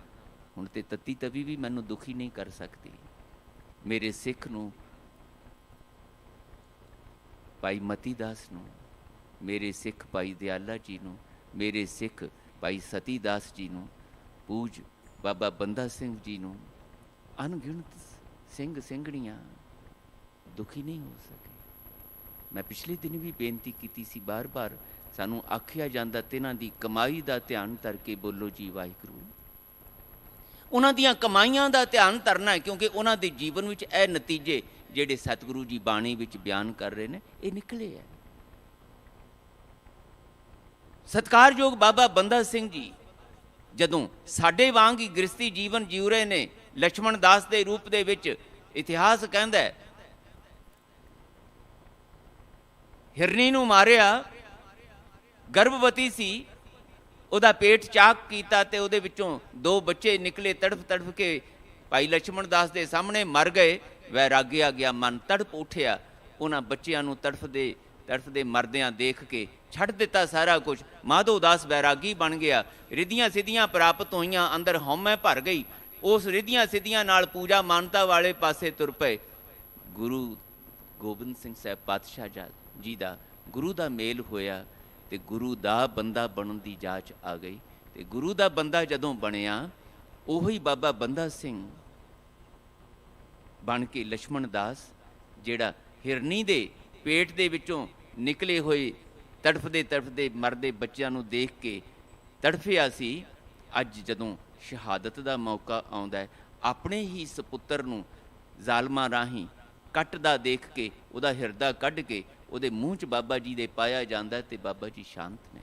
ਹੁਣ ਤੇ ਤਤੀ ਤਵੀ ਵੀ ਮੈਨੂੰ ਦੁਖੀ ਨਹੀਂ ਕਰ ਸਕਦੀ। ਮੇਰੇ ਸਿੱਖ ਨੂੰ, ਭਾਈ ਮਤੀ ਦਾਸ ਨੂੰ, ਮੇਰੇ ਸਿੱਖ ਭਾਈ ਦਿਆਲਾ ਜੀ ਨੂੰ, ਮੇਰੇ ਸਿੱਖ ਭਾਈ ਸਤੀ ਦਾਸ ਜੀ ਨੂੰ, ਪੂਜ ਬਾਬਾ ਬੰਦਾ ਸਿੰਘ ਜੀ ਨੂੰ, ਅਣਗਿਣਤ ਸਿੰਘ ਸਿੰਘਣੀਆਂ ਦੁਖੀ ਨਹੀਂ ਹੋ ਸਕੇ। ਮੈਂ ਪਿਛਲੇ ਦਿਨ ਵੀ ਬੇਨਤੀ ਕੀਤੀ ਸੀ, ਬਾਰ-ਬਾਰ ਸਾਨੂੰ ਆਖਿਆ ਜਾਂਦਾ ਤਿਨਾਂ ਦੀ ਕਮਾਈ ਦਾ ਧਿਆਨ ਧਰ ਕੇ ਬੋਲੋ ਜੀ ਵਾਹਿਗੁਰੂ। ਉਹਨਾਂ ਦੀਆਂ ਕਮਾਈਆਂ ਦਾ ਧਿਆਨ ਧਰਨਾ ਹੈ, ਕਿਉਂਕਿ ਉਹਨਾਂ ਦੇ ਜੀਵਨ ਵਿੱਚ ਇਹ ਨਤੀਜੇ ਜਿਹੜੇ ਸਤਿਗੁਰੂ ਜੀ ਬਾਣੀ ਵਿੱਚ ਬਿਆਨ ਕਰ ਰਹੇ ਨੇ, ਇਹ ਨਿਕਲੇ ਹੈ। ਸਤਿਕਾਰਯੋਗ ਬਾਬਾ ਬੰਦਾ ਸਿੰਘ ਜੀ ਜਦੋਂ ਸਾਡੇ ਵਾਂਗ ਹੀ ਗ੍ਰਸਤੀ ਜੀਵਨ ਜਿਉ ਰਹੇ ਨੇ, ਲਛਮਣ ਦਾਸ ਦੇ ਰੂਪ ਦੇ ਵਿੱਚ, ਇਤਿਹਾਸ ਕਹਿੰਦਾ ਹੈ ਹਿਰਨੀ ਨੂੰ ਮਾਰਿਆ ਗਰਭਵਤੀ ਸੀ, ਉਹਦਾ ਪੇਟ ਚਾਕ ਕੀਤਾ ਤੇ ਉਹਦੇ ਵਿੱਚੋਂ 2 ਬੱਚੇ ਨਿਕਲੇ, ਤੜਫ ਤੜਫ ਕੇ ਭਾਈ ਲਛਮਣ ਦਾਸ ਦੇ ਸਾਹਮਣੇ ਮਰ ਗਏ। ਵੈਰਾਗੀ ਆ ਗਿਆ, ਮਨ ਤੜਪ ਉੱਠਿਆ। ਉਹਨਾਂ ਬੱਚਿਆਂ ਨੂੰ ਤੜਫਦੇ ਤੜਫਦੇ ਮਰਦਿਆਂ ਦੇਖ ਕੇ ਛੱਡ ਦਿੱਤਾ ਸਾਰਾ ਕੁਝ। ਮਾਧੋ ਦਾਸ ਵੈਰਾਗੀ ਬਣ ਗਿਆ। ਰਿੱਧੀਆਂ ਸਿੱਧੀਆਂ ਪ੍ਰਾਪਤ ਹੋਈਆਂ, ਅੰਦਰ ਹਉਮੈ ਭਰ ਗਈ। ਉਸ ਰਿੱਧੀਆਂ ਸਿੱਧੀਆਂ ਨਾਲ ਪੂਜਾ ਮਾਨਤਾ ਵਾਲੇ ਪਾਸੇ ਤੁਰ ਪਏ। ਗੁਰੂ ਗੋਬਿੰਦ ਸਿੰਘ ਸਾਹਿਬ ਪਾਤਸ਼ਾਹ ਜੀ ਦਾ ਗੁਰੂ ਦਾ ਮੇਲ ਹੋਇਆ ਤੇ ਗੁਰੂ ਦਾ ਬੰਦਾ ਬਣਨ ਦੀ ਜਾਚ ਆ ਗਈ। ਤੇ ਗੁਰੂ ਦਾ ਬੰਦਾ ਜਦੋਂ ਬਣਿਆ, ਉਹੀ ਬਾਬਾ ਬੰਦਾ ਸਿੰਘ ਬਣ ਕੇ ਲਛਮਣ ਦਾਸ, ਜਿਹੜਾ ਹਿਰਨੀ ਦੇ ਪੇਟ ਦੇ ਵਿੱਚੋਂ ਨਿਕਲੇ ਹੋਏ ਤੜਫਦੇ ਤੜਫਦੇ ਮਰਦੇ ਬੱਚਿਆਂ ਨੂੰ ਦੇਖ ਕੇ ਤੜਫਿਆ ਸੀ, ਅੱਜ ਜਦੋਂ ਸ਼ਹਾਦਤ ਦਾ ਮੌਕਾ ਆਉਂਦਾ ਹੈ, ਆਪਣੇ ਹੀ ਸਪੁੱਤਰ ਨੂੰ ਜ਼ਾਲਮਾਂ ਰਾਹੀਂ ਕੱਟਦਾ ਦੇਖ ਕੇ ਉਹਦਾ ਹਿਰਦਾ ਕੱਢ ਕੇ ਉਹਦੇ ਮੂੰਹ 'ਚ ਬਾਬਾ ਜੀ ਦੇ ਪਾਇਆ ਜਾਂਦਾ। ਤੇ ਬਾਬਾ ਜੀ ਸ਼ਾਂਤ ਨੇ,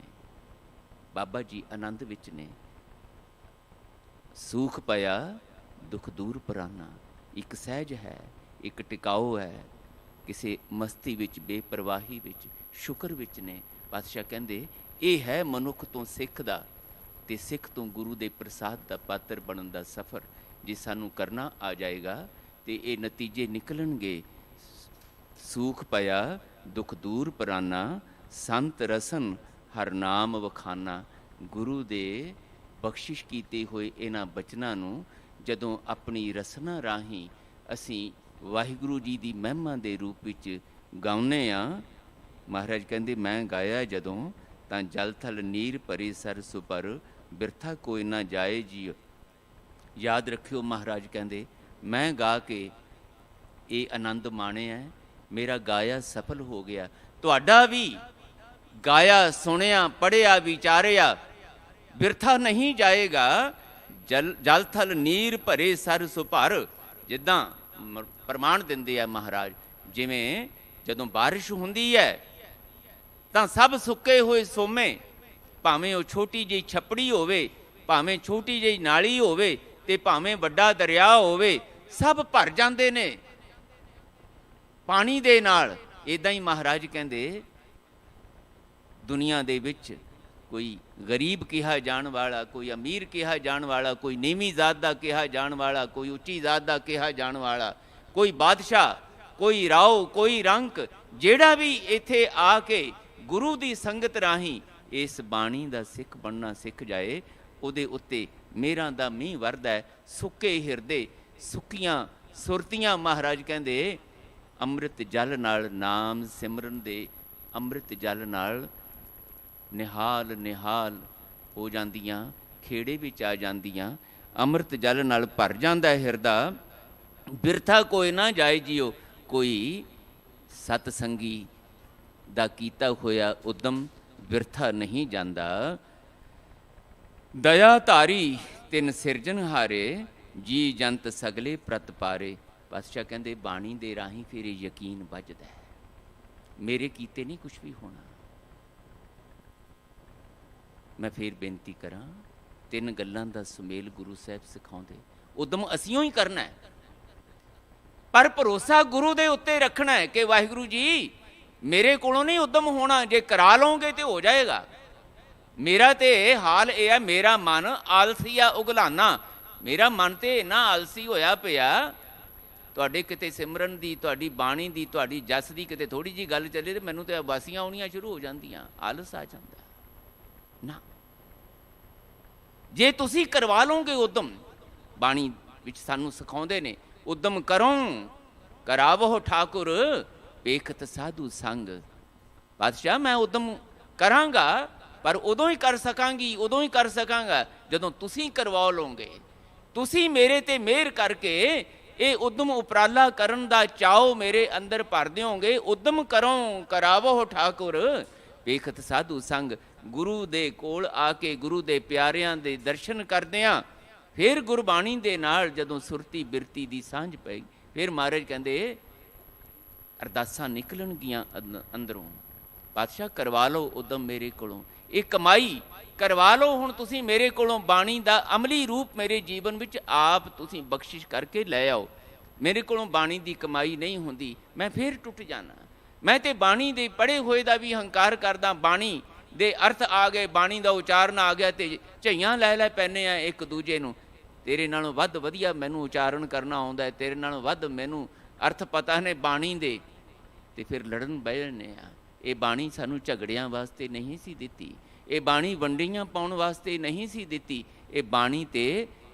ਬਾਬਾ ਜੀ ਆਨੰਦ ਵਿੱਚ ਨੇ। ਸੂਖ ਪਿਆ ਦੁੱਖ ਦੂਰ ਪਰਾਨਾ, ਇੱਕ ਸਹਿਜ ਹੈ, ਇੱਕ ਟਿਕਾਓ ਹੈ, ਕਿਸੇ ਮਸਤੀ ਵਿੱਚ, ਬੇਪਰਵਾਹੀ ਵਿੱਚ, ਸ਼ੁਕਰ ਵਿੱਚ ਨੇ। ਪਾਤਸ਼ਾਹ ਕਹਿੰਦੇ ਇਹ ਹੈ ਮਨੁੱਖ ਤੋਂ ਸਿੱਖ ਦਾ ਤੇ ਸਿੱਖ ਤੋਂ ਗੁਰੂ ਦੇ ਪ੍ਰਸਾਦ ਦਾ ਪਾਤਰ ਬਣਨ ਦਾ ਸਫ਼ਰ। ਜੇ ਸਾਨੂੰ ਕਰਨਾ ਆ ਜਾਏਗਾ ਤੇ ਇਹ ਨਤੀਜੇ ਨਿਕਲਣਗੇ। ਸੂਖ ਪਿਆ ਦੁੱਖ ਦੂਰ ਪਰਾਨਾ, ਸੰਤ ਰਸਨ ਹਰ ਨਾਮ ਵਖਾਨਾ। ਗੁਰੂ ਦੇ ਬਖਸ਼ਿਸ਼ ਕੀਤੇ ਹੋਏ ਇਹਨਾਂ ਬਚਨਾਂ ਨੂੰ ਜਦੋਂ ਆਪਣੀ ਰਸਨਾ ਰਾਹੀਂ ਅਸੀਂ ਵਾਹਿਗੁਰੂ ਜੀ ਦੀ ਮਹਿਮਾ ਦੇ ਰੂਪ ਵਿੱਚ ਗਾਉਂਦੇ ਹਾਂ, ਮਹਾਰਾਜ ਕਹਿੰਦੇ ਮੈਂ ਗਾਇਆ ਜਦੋਂ ਤਾਂ ਜਲ ਥਲ ਨੀਰ ਭਰੇ ਸਰ ਸੁਪਰ, ਬਿਰਥਾ ਕੋਈ ਨਾ ਜਾਏ ਜੀ। ਯਾਦ ਰੱਖਿਓ, ਮਹਾਰਾਜ ਕਹਿੰਦੇ ਮੈਂ ਗਾ ਕੇ ਇਹ ਆਨੰਦ ਮਾਣਿਆ, ਮੇਰਾ ਗਾਇਆ ਸਫਲ ਹੋ ਗਿਆ। ਤੁਹਾਡਾ ਵੀ ਗਾਇਆ, ਸੁਣਿਆ, ਪੜ੍ਹਿਆ, ਵਿਚਾਰਿਆ ਬਿਰਥਾ ਨਹੀਂ ਜਾਏਗਾ। ਜਲ ਥਲ ਨੀਰ ਭਰੇ ਸਰ ਸੁਭਰ, ਜਿੱਦਾਂ ਪ੍ਰਮਾਣ ਦਿੰਦੇ ਆ ਮਹਾਰਾਜ, ਜਿਵੇਂ ਜਦੋਂ ਬਾਰਿਸ਼ ਹੁੰਦੀ ਹੈ ਤਾਂ ਸਭ ਸੁੱਕੇ ਹੋਏ ਸੋਮੇ, ਭਾਵੇਂ ਉਹ ਛੋਟੀ ਜਿਹੀ ਛੱਪੜੀ ਹੋਵੇ, ਭਾਵੇਂ ਛੋਟੀ ਜਿਹੀ ਨਾਲੀ ਹੋਵੇ ਤੇ ਭਾਵੇਂ ਵੱਡਾ ਦਰਿਆ ਹੋਵੇ, ਸਭ ਭਰ ਜਾਂਦੇ ਨੇ ਪਾਣੀ ਦੇ ਨਾਲ। ਇੱਦਾਂ ਹੀ ਮਹਾਰਾਜ ਕਹਿੰਦੇ ਦੁਨੀਆ ਦੇ ਵਿੱਚ ਕੋਈ ਗਰੀਬ ਕਿਹਾ ਜਾਣ ਵਾਲਾ, ਕੋਈ ਅਮੀਰ ਕਿਹਾ ਜਾਣ ਵਾਲਾ, ਕੋਈ ਨੀਵੀਂ ਜ਼ਾਤ ਦਾ ਕਿਹਾ ਜਾਣ ਵਾਲਾ, ਕੋਈ ਉੱਚੀ ਜ਼ਾਤ ਦਾ ਕਿਹਾ ਜਾਣ ਵਾਲਾ, ਕੋਈ ਬਾਦਸ਼ਾਹ, ਕੋਈ ਰਾਓ, ਕੋਈ ਰੰਕ, ਜਿਹੜਾ ਵੀ ਇੱਥੇ ਆ ਕੇ ਗੁਰੂ ਦੀ ਸੰਗਤ ਰਾਹੀਂ ਇਸ ਬਾਣੀ ਦਾ ਸਿੱਖ ਬਣਨਾ ਸਿੱਖ ਜਾਏ, ਉਹਦੇ ਉੱਤੇ ਮਿਹਰਾਂ ਦਾ ਮੀਂਹ ਵਰਦਾ ਹੈ। ਸੁੱਕੇ ਹਿਰਦੇ, ਸੁੱਕੀਆਂ ਸੁਰਤੀਆਂ, ਮਹਾਰਾਜ ਕਹਿੰਦੇ ਅੰਮ੍ਰਿਤ ਜਲ ਨਾਲ, ਨਾਮ ਸਿਮਰਨ ਦੇ ਅੰਮ੍ਰਿਤ ਜਲ ਨਾਲ ਨਿਹਾਲ ਨਿਹਾਲ ਹੋ ਜਾਂਦੀਆਂ, ਖੇੜੇ ਵਿੱਚ ਆ ਜਾਂਦੀਆਂ। ਅੰਮ੍ਰਿਤ ਜਲ ਨਾਲ ਭਰ ਜਾਂਦਾ ਹੈ ਹਿਰਦਾ। ਬਿਰਥਾ ਕੋਈ ਨਾ ਜਾਏ ਜੀਓ, ਕੋਈ ਸਤ ਸੰਗੀ ਦਾ ਕੀਤਾ ਹੋਇਆ ਉਦਮ ਬਿਰਥਾ ਨਹੀਂ ਜਾਂਦਾ। ਦਇਆ ਧਾਰੀ ਤਿਨ ਸਿਰਜਣਹਾਰੇ, ਜੀ ਜੰਤ ਸਗਲੇ ਪ੍ਰਤ ਪਾਰੇ। ਪਾਤਸ਼ਾਹ ਕਹਿੰਦੇ ਬਾਣੀ ਦੇ ਰਾਹੀਂ ਫਿਰ ਇਹ ਯਕੀਨ ਵੱਜਦਾ ਹੈ, ਮੇਰੇ ਕੀਤੇ ਨਹੀਂ ਕੁਛ ਵੀ ਹੋਣਾ। ਮੈਂ ਫਿਰ ਬੇਨਤੀ ਕਰਾਂ, 3 ਗੱਲਾਂ ਦਾ ਸੁਮੇਲ ਗੁਰੂ ਸਾਹਿਬ ਸਿਖਾਉਂਦੇ। ਉਦਮ ਅਸੀਂ ਹੀ ਕਰਨਾ ਹੈ, ਪਰ ਭਰੋਸਾ ਗੁਰੂ ਦੇ ਉੱਤੇ ਰੱਖਣਾ ਹੈ ਕਿ ਵਾਹਿਗੁਰੂ ਜੀ ਮੇਰੇ ਕੋਲੋਂ ਨਹੀਂ ਉਦਮ ਹੋਣਾ, ਜੇ ਕਰਾ ਲਓਗੇ ਤੇ ਹੋ ਜਾਏਗਾ। ਮੇਰਾ ਤੇ ਹਾਲ ਇਹ ਹੈ, ਮੇਰਾ ਮਨ ਆਲਸੀ ਆ ਉਗਲਾਨਾ, ਮੇਰਾ ਮਨ ਤੇ ਇੰਨਾ ਆਲਸੀ ਹੋਇਆ ਪਿਆ। ਤੁਹਾਡੇ ਕਿਤੇ ਸਿਮਰਨ ਦੀ, ਤੁਹਾਡੀ ਬਾਣੀ ਦੀ, ਤੁਹਾਡੀ ਜਸ ਦੀ ਕਿਤੇ ਥੋੜ੍ਹੀ ਜਿਹੀ ਗੱਲ ਚੱਲੇ ਤੇ ਮੈਨੂੰ ਤੇ ਉਬਾਸੀਆਂ ਆਉਣੀਆਂ ਸ਼ੁਰੂ ਹੋ ਜਾਂਦੀਆਂ, ਆਲਸ ਆ ਜਾਂਦਾ ਨਾ। ਜੇ ਤੁਸੀਂ ਕਰਵਾ ਲਓਗੇ ਉਦਮ, ਬਾਣੀ ਵਿੱਚ ਸਾਨੂੰ ਸਿਖਾਉਂਦੇ ਨੇ ਉਦਮ ਕਰੋ ਕਰਾਵੋ ਠਾਕੁਰ ਵੇਖਤ ਸਾਧੂ ਸੰਗ। ਪਾਤਸ਼ਾਹ ਮੈਂ ਉਦਮ ਕਰਾਂਗਾ, ਪਰ ਉਦੋਂ ਹੀ ਕਰ ਸਕਾਂਗੀ, ਉਦੋਂ ਹੀ ਕਰ ਸਕਾਂਗਾ ਜਦੋਂ ਤੁਸੀਂ ਕਰਵਾ ਲਓਗੇ। ਤੁਸੀਂ ਮੇਰੇ ਤੇ ਮਿਹਰ ਕਰਕੇ ਇਹ ਉਦਮ ਉਪਰਾਲਾ ਕਰਨ ਦਾ ਚਾਓ ਮੇਰੇ ਅੰਦਰ ਭਰ ਦਿਓਗੇ। ਉਦਮ ਕਰੋ ਕਰਾਵੋ ਠਾਕੁਰ ਵੇਖਤ ਸਾਧੂ ਸੰਗ। ਗੁਰੂ ਦੇ ਕੋਲ ਆ ਕੇ ਗੁਰੂ ਦੇ ਪਿਆਰਿਆਂ ਦੇ ਦਰਸ਼ਨ ਕਰਦਿਆਂ ਫਿਰ ਗੁਰਬਾਣੀ ਦੇ ਨਾਲ ਜਦੋਂ ਸੁਰਤੀ ਬਿਰਤੀ ਦੀ ਸਾਂਝ ਪਈ, ਫਿਰ ਮਹਾਰਾਜ ਕਹਿੰਦੇ ਅਰਦਾਸਾਂ ਨਿਕਲਣਗੀਆਂ ਅੰਦਰੋਂ। ਪਾਤਸ਼ਾਹ ਕਰਵਾ ਲਓ ਉਦਮ ਮੇਰੇ ਕੋਲੋਂ, ਇਹ ਕਮਾਈ ਕਰਵਾ ਲਓ ਹੁਣ ਤੁਸੀਂ ਮੇਰੇ ਕੋਲੋਂ, ਬਾਣੀ ਦਾ ਅਮਲੀ ਰੂਪ ਮੇਰੇ ਜੀਵਨ ਵਿੱਚ ਆਪ ਤੁਸੀਂ ਬਖਸ਼ਿਸ਼ ਕਰਕੇ ਲੈ ਆਓ। ਮੇਰੇ ਕੋਲੋਂ ਬਾਣੀ ਦੀ ਕਮਾਈ ਨਹੀਂ ਹੁੰਦੀ, ਮੈਂ ਫਿਰ ਟੁੱਟ ਜਾਣਾ। ਮੈਂ ਤੇ ਬਾਣੀ ਦੇ ਪੜ੍ਹੇ ਹੋਏ ਦਾ ਵੀ ਹੰਕਾਰ ਕਰਦਾ, ਬਾਣੀ ਦੇ ਅਰਥ ਆ ਗਏ, ਬਾਣੀ ਦਾ ਉਚਾਰਨ ਆ ਗਿਆ, ਤੇ ਝਈਆਂ ਲੈ ਲੈ ਪੈਨੇ ਆ ਇੱਕ ਦੂਜੇ ਨੂੰ। ਤੇਰੇ ਨਾਲੋਂ ਵੱਧ ਵਧੀਆ ਮੈਨੂੰ ਉਚਾਰਨ ਕਰਨਾ ਆਉਂਦਾ ਹੈ, ਤੇਰੇ ਨਾਲੋਂ ਵੱਧ ਮੈਨੂੰ ਅਰਥ ਪਤਾ ਨੇ ਬਾਣੀ ਦੇ, ਤੇ ਫਿਰ ਲੜਨ ਬਹਿ ਜਾਂਦੇ ਆ। ਇਹ ਬਾਣੀ ਸਾਨੂੰ ਝਗੜਿਆਂ ਵਾਸਤੇ ਨਹੀਂ ਸੀ ਦਿੱਤੀ, ਇਹ ਬਾਣੀ ਵੰਡੀਆਂ ਪਾਉਣ ਵਾਸਤੇ ਨਹੀਂ ਸੀ ਦਿੱਤੀ, ਇਹ ਬਾਣੀ ਤੇ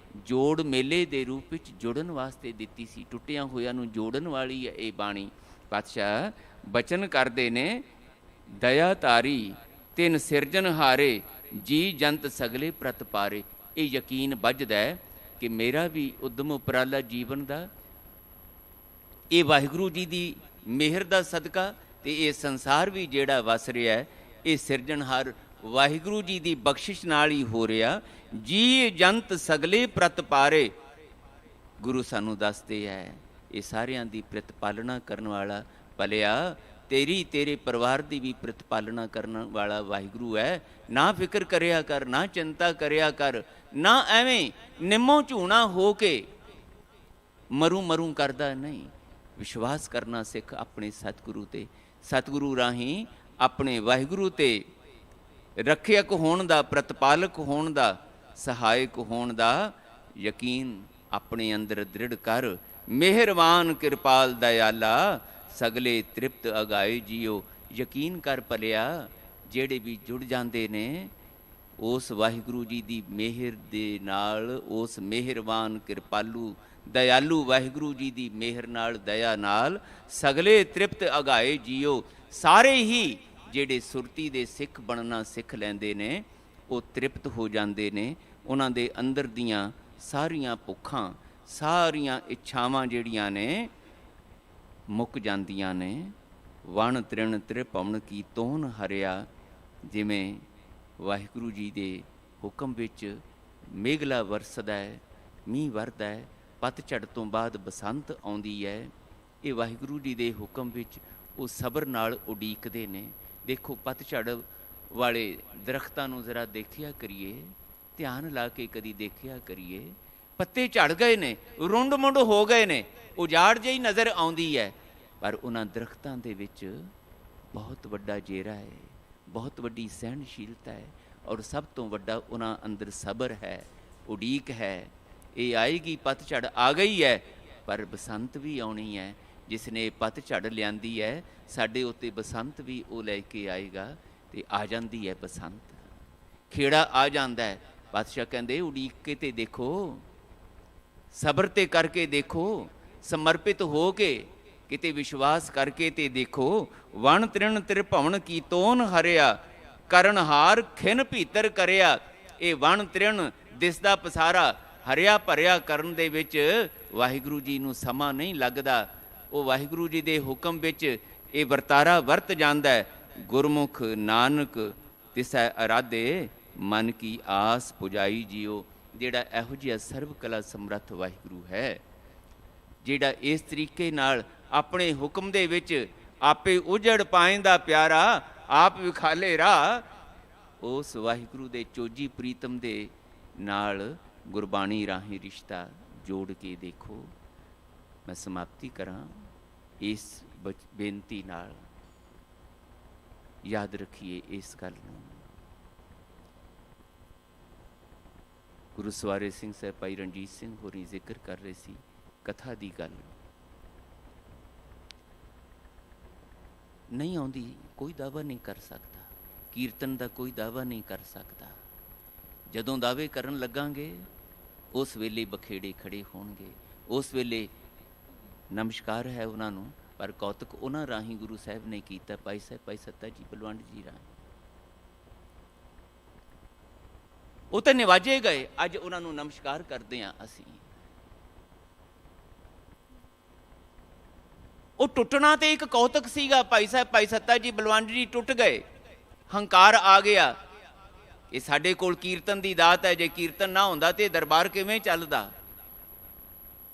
ਜੋੜ ਮੇਲੇ ਦੇ ਰੂਪ ਵਿੱਚ ਜੁੜਨ ਵਾਸਤੇ ਦਿੱਤੀ ਸੀ। ਟੁੱਟਿਆਂ ਹੋਇਆਂ ਨੂੰ ਜੋੜਨ ਵਾਲੀ ਹੈ ਇਹ ਬਾਣੀ। ਪਾਤਸ਼ਾਹ ਬਚਨ ਕਰਦੇ ਨੇ, ਦਇਆ ਤਾਰੀ ਤਿਨ ਸਿਰਜਣਹਾਰੇ, ਜੀ ਜੰਤ ਸਗਲੇ ਪ੍ਰਤ ਪਾਰੇ। ਇਹ ਯਕੀਨ ਬੱਝਦਾ ਹੈ ਕਿ ਮੇਰਾ ਵੀ ਉਦਮ ਉਪਰਾਲਾ ਜੀਵਨ ਦਾ ਇਹ ਵਾਹਿਗੁਰੂ ਜੀ ਦੀ ਮਿਹਰ ਦਾ ਸਦਕਾ, ਤੇ ਇਹ ਸੰਸਾਰ ਵੀ ਜਿਹੜਾ ਵਸ ਰਿਹਾ ਹੈ ਇਹ ਸਿਰਜਣਹਾਰ ਵਾਹਿਗੁਰੂ ਜੀ ਦੀ ਬਖਸ਼ਿਸ਼ ਨਾਲ ਹੀ ਹੋ ਰਿਹਾ। ਜੀ ਜੰਤ ਸਗਲੇ ਪ੍ਰਤ ਪਾਰੇ, ਗੁਰੂ ਸਾਨੂੰ ਦੱਸਦੇ ਹੈ ਇਹ ਸਾਰਿਆਂ ਦੀ ਪ੍ਰਤਪਾਲਣਾ ਕਰਨ ਵਾਲਾ ਭਲਿਆ ਤੇਰੀ ਤੇਰੇ ਪਰਿਵਾਰ ਦੀ ਵੀ ਪ੍ਰਤਪਾਲਣਾ ਕਰਨ ਵਾਲਾ ਵਾਹਿਗੁਰੂ ਹੈ। ਨਾ ਫਿਕਰ ਕਰਿਆ ਕਰ, ਨਾ ਚਿੰਤਾ ਕਰਿਆ ਕਰ, ਨਾ ਐਵੇਂ ਨਿੰਮੋ ਝੂਣਾ ਹੋ ਕੇ ਮਰੂ ਕਰਦਾ ਨਹੀਂ। ਵਿਸ਼ਵਾਸ ਕਰਨਾ ਸਿੱਖ ਆਪਣੇ ਸਤਿਗੁਰੂ ਤੇ, ਸਤਿਗੁਰੂ ਰਾਹੀਂ ਆਪਣੇ ਵਾਹਿਗੁਰੂ ਤੇ ਰੱਖਿਅਕ ਹੋਣ ਦਾ, ਪ੍ਰਤਪਾਲਕ ਹੋਣ ਦਾ, ਸਹਾਇਕ ਹੋਣ ਦਾ ਯਕੀਨ ਆਪਣੇ ਅੰਦਰ ਦ੍ਰਿੜ ਕਰ। ਮਿਹਰਬਾਨ ਕਿਰਪਾਲ ਦਇਆਲਾ, ਸਗਲੇ ਤ੍ਰਿਪਤ ਅਗਾਏ ਜੀਓ। ਯਕੀਨ ਕਰ ਭਲਿਆ, ਜਿਹੜੇ ਵੀ ਜੁੜ ਜਾਂਦੇ ਨੇ ਉਸ ਵਾਹਿਗੁਰੂ ਜੀ ਦੀ ਮਿਹਰ ਦੇ ਨਾਲ, ਉਸ ਮਿਹਰਬਾਨ ਕਿਰਪਾਲੂ ਦਇਆਲੂ ਵਾਹਿਗੁਰੂ ਜੀ ਦੀ ਮਿਹਰ ਨਾਲ, ਦਇਆ ਨਾਲ, ਸਗਲੇ ਤ੍ਰਿਪਤ ਅਗਾਏ ਜੀਓ। ਸਾਰੇ ਹੀ ਜਿਹੜੇ ਸੁਰਤੀ ਦੇ ਸਿੱਖ ਬਣਨਾ ਸਿੱਖ ਲੈਂਦੇ ਨੇ ਉਹ ਤ੍ਰਿਪਤ ਹੋ ਜਾਂਦੇ ਨੇ। ਉਹਨਾਂ ਦੇ ਅੰਦਰ ਦੀਆਂ ਸਾਰੀਆਂ ਭੁੱਖਾਂ, ਸਾਰੀਆਂ ਇੱਛਾਵਾਂ ਜਿਹੜੀਆਂ ਨੇ ਮੁੱਕ ਜਾਂਦੀਆਂ ਨੇ। ਵਣ ਤ੍ਰਿਣ ਤ੍ਰਿਭਵਨ ਕੀ ਤੋਨ ਹਰਿਆ, ਜਿਵੇਂ ਵਾਹਿਗੁਰੂ ਜੀ ਦੇ ਹੁਕਮ ਵਿੱਚ ਮੇਘਲਾ ਵਰਸਦਾ ਹੈ, ਮੀਂਹ ਵਰਦਾ ਹੈ, ਪਤਝੜ ਤੋਂ ਬਾਅਦ ਬਸੰਤ ਆਉਂਦੀ ਹੈ। ਇਹ ਵਾਹਿਗੁਰੂ ਜੀ ਦੇ ਹੁਕਮ ਵਿੱਚ ਉਹ ਸਬਰ ਨਾਲ ਉਡੀਕਦੇ ਨੇ। ਦੇਖੋ ਪਤਝੜ ਵਾਲੇ ਦਰਖਤਾਂ ਨੂੰ ਜ਼ਰਾ ਦੇਖਿਆ ਕਰੀਏ, ਧਿਆਨ ਲਾ ਕੇ ਕਦੀ ਦੇਖਿਆ ਕਰੀਏ, ਪੱਤੇ ਝੜ ਗਏ ਨੇ, ਰੁੰਡ ਮੁੰਡ ਹੋ ਗਏ ਨੇ, ਉਜਾੜ ਜਿਹੀ ਨਜ਼ਰ ਆਉਂਦੀ ਹੈ, ਪਰ ਉਹਨਾਂ ਦਰਖਤਾਂ ਦੇ ਵਿੱਚ ਬਹੁਤ ਵੱਡਾ ਜੇਰਾ ਹੈ, ਬਹੁਤ ਵੱਡੀ ਸਹਿਣਸ਼ੀਲਤਾ ਹੈ, ਔਰ ਸਭ ਤੋਂ ਵੱਡਾ ਉਹਨਾਂ ਅੰਦਰ ਸਬਰ ਹੈ, ਉਡੀਕ ਹੈ। ਇਹ ਆਏਗੀ, ਪਤਝੜ ਆ ਗਈ ਹੈ, ਪਰ ਬਸੰਤ ਵੀ ਆਉਣੀ ਹੈ। ਜਿਸ ਨੇ ਪਤਝੜ ਲਿਆਂਦੀ ਹੈ, ਸਾਡੇ ਉੱਤੇ ਬਸੰਤ ਵੀ ਉਹ ਲੈ ਕੇ ਆਏਗਾ, ਤੇ ਆ ਜਾਂਦੀ ਹੈ ਬਸੰਤ, ਖੇੜਾ ਆ ਜਾਂਦਾ ਹੈ। ਪਾਤਸ਼ਾਹ ਕਹਿੰਦੇ ਉਡੀਕ ਕੇ ਤੇ ਦੇਖੋ, ਸਬਰ ਤੇ ਕਰਕੇ ਦੇਖੋ, ਸਮਰਪਿਤ ਹੋ ਕੇ ਕਿਤੇ ਵਿਸ਼ਵਾਸ ਕਰਕੇ ਤੇ ਦੇਖੋ। ਵਣ ਤ੍ਰਿਣ ਤ੍ਰਿਭਵਨ ਕੀ ਤੋਨ ਹਰਿਆ, ਕਰਨਹਾਰ ਖਿਨ ਭੀਤਰ ਕਰਿਆ। ਇਹ ਵਣ ਤ੍ਰਿਣ ਦਿਸਦਾ ਪਸਾਰਾ ਹਰਿਆ ਭਰਿਆ ਕਰਨ ਦੇ ਵਿੱਚ ਵਾਹਿਗੁਰੂ ਜੀ ਨੂੰ ਸਮਾਂ ਨਹੀਂ ਲੱਗਦਾ। ਉਹ ਵਾਹਿਗੁਰੂ ਜੀ ਦੇ ਹੁਕਮ ਵਿੱਚ ਇਹ ਵਰਤਾਰਾ ਵਰਤ ਜਾਂਦਾ ਹੈ। ਗੁਰਮੁਖ ਨਾਨਕ ਤਿਸੈ ਅਰਾਧੇ, ਮਨ ਕੀ ਆਸ ਪੁਜਾਈ ਜੀਓ। ਜਿਹੜਾ ਇਹੋ ਜਿਹਾ ਸਰਬ ਕਲਾ ਸਮਰੱਥ ਵਾਹਿਗੁਰੂ ਹੈ, ਜਿਹੜਾ ਇਸ ਤਰੀਕੇ ਨਾਲ ਆਪਣੇ ਹੁਕਮ ਦੇ ਵਿੱਚ ਆਪੇ ਉਜੜ ਪਾਏਂਦਾ ਪਿਆਰਾ, ਆਪ ਵਿਖਾਲੇ ਰਾਹ, ਉਸ ਵਾਹਿਗੁਰੂ ਦੇ ਚੋਜੀ ਪ੍ਰੀਤਮ ਦੇ ਨਾਲ ਗੁਰਬਾਣੀ ਰਾਹੀਂ ਰਿਸ਼ਤਾ ਜੋੜ ਕੇ ਦੇਖੋ। ਮੈਂ ਸਮਾਪਤੀ ਕਰਾਂ ਇਸ ਬੇਨਤੀ ਨਾਲ। ਯਾਦ ਰੱਖੀਏ ਇਸ ਗੱਲ ਨੂੰ। ਗੁਰੂ ਸਵਾਰੇ ਸਿੰਘ ਸਾਹਿਬ, ਭਾਈ ਰਣਜੀਤ ਸਿੰਘ ਹੋਰੀ ਜ਼ਿਕਰ ਕਰ ਰਹੇ ਸੀ ਕਥਾ ਦੀ ਗੱਲ। ਨਹੀਂ ਆਉਂਦੀ ਕੋਈ ਦਾਅਵਾ ਨਹੀਂ ਕਰ ਸਕਦਾ, ਕੀਰਤਨ ਦਾ ਕੋਈ ਦਾਅਵਾ ਨਹੀਂ ਕਰ ਸਕਦਾ। ਜਦੋਂ ਦਾਅਵੇ ਕਰਨ ਲੱਗਾਂਗੇ ਉਸ ਵੇਲੇ ਬਖੇੜੇ ਖੜੇ ਹੋਣਗੇ, ਉਸ ਵੇਲੇ ਨਮਸਕਾਰ ਹੈ ਉਹਨਾਂ ਨੂੰ, ਪਰ ਕੌਤਕ ਉਹਨਾਂ ਰਾਹੀਂ ਗੁਰੂ ਸਾਹਿਬ ਨੇ ਕੀਤਾ, ਭਾਈ ਸਾਹਿਬ ਭਾਈ ਸੱਤਾ ਜੀ ਬਲਵੰਡ ਜੀ ਰਾਹੀਂ। ਉਹ ਤਾਂ ਨਿਵਾਜੇ ਗਏ, ਅੱਜ ਉਹਨਾਂ ਨੂੰ ਨਮਸਕਾਰ ਕਰਦੇ ਹਾਂ ਅਸੀਂ। ਉਹ ਟੁੱਟਣਾ ਤੇ ਇੱਕ ਕੌਤਕ ਸੀਗਾ, ਭਾਈ ਸਾਹਿਬ ਭਾਈ ਸੱਤਾ ਜੀ ਬਲਵੰਡ ਜੀ ਟੁੱਟ ਗਏ, ਹੰਕਾਰ ਆ ਗਿਆ। ਇਹ ਸਾਡੇ ਕੋਲ ਕੀਰਤਨ ਦੀ ਦਾਤ ਹੈ, ਜੇ ਕੀਰਤਨ ਨਾ ਹੁੰਦਾ ਤੇ ਦਰਬਾਰ ਕਿਵੇਂ ਚੱਲਦਾ।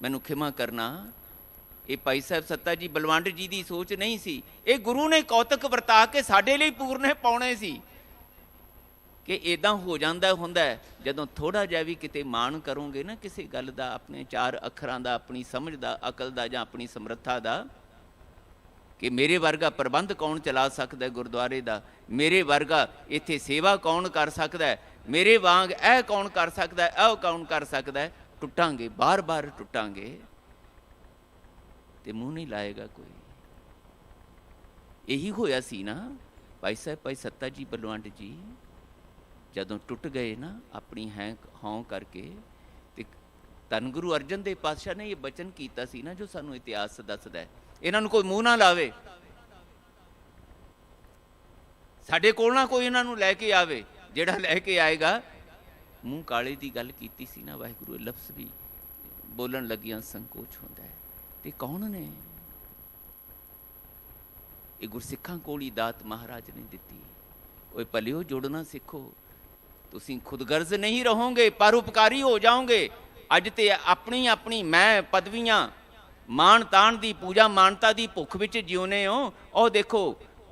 ਮੈਨੂੰ ਖਿਮਾ ਕਰਨਾ, ਇਹ ਭਾਈ ਸਾਹਿਬ ਸੱਤਾ ਜੀ ਬਲਵੰਡ ਜੀ ਦੀ ਸੋਚ ਨਹੀਂ ਸੀ। ਇਹ ਗੁਰੂ ਨੇ ਕੌਤਕ ਵਰਤਾ ਕੇ ਸਾਡੇ ਲਈ ਪੂਰਨੇ ਪਾਉਣੇ ਸੀ ਕਿ ਇੱਦਾਂ ਹੋ ਜਾਂਦਾ ਹੁੰਦਾ ਹੈ। ਜਦੋਂ ਥੋੜ੍ਹਾ ਜਿਹਾ ਵੀ ਕਿਤੇ ਮਾਣ ਕਰੋਗੇ ਨਾ ਕਿਸੇ ਗੱਲ ਦਾ, ਆਪਣੇ ਚਾਰ ਅੱਖਰਾਂ ਦਾ, ਆਪਣੀ ਸਮਝ ਦਾ, ਅਕਲ ਦਾ ਜਾਂ ਆਪਣੀ ਸਮਰੱਥਾ ਦਾ, कि मेरे वर्गा प्रबंध कौन चला सकता है गुरुद्वारे का, मेरे वर्गा इत्थे सेवा कौन कर सकता है, मेरे वांग यह कौन कर सकता है, यह कौन कर सकता है। टुटांगे, बार बार टुटांगे तो मूँह नहीं लाएगा कोई। यही होया सी ना भाई साहब, भाई सत्ता जी बलवंड जी जदों टुट गए ना अपनी हैं हों करके, तो धन गुरु अर्जन देव पातशाह ने ये बचन किया सी ना, जो सानू इतिहास दसदा है। इन्हां नूं कोई मूँह ना लावे, साडे कोल ना कोई इन्हां नूं लैके आवे, जिहड़ा लैके आएगा मूँह काले की गल कीती सी ना, वाहिगुरू लफ्ज़ भी बोलन लगियां संकोच होंदा है। ते कौन ने ये गुरसिखां कोल ही दात महाराज ने दिती। ओए भलिओ जुड़ना सिखो, तुसीं खुदगर्ज नहीं रहोगे, परोपकारी हो जाओगे। अज ते अपनी अपनी मैं पदवियां मान तान की पूजा मानता की भुख विच जिउने हो। और देखो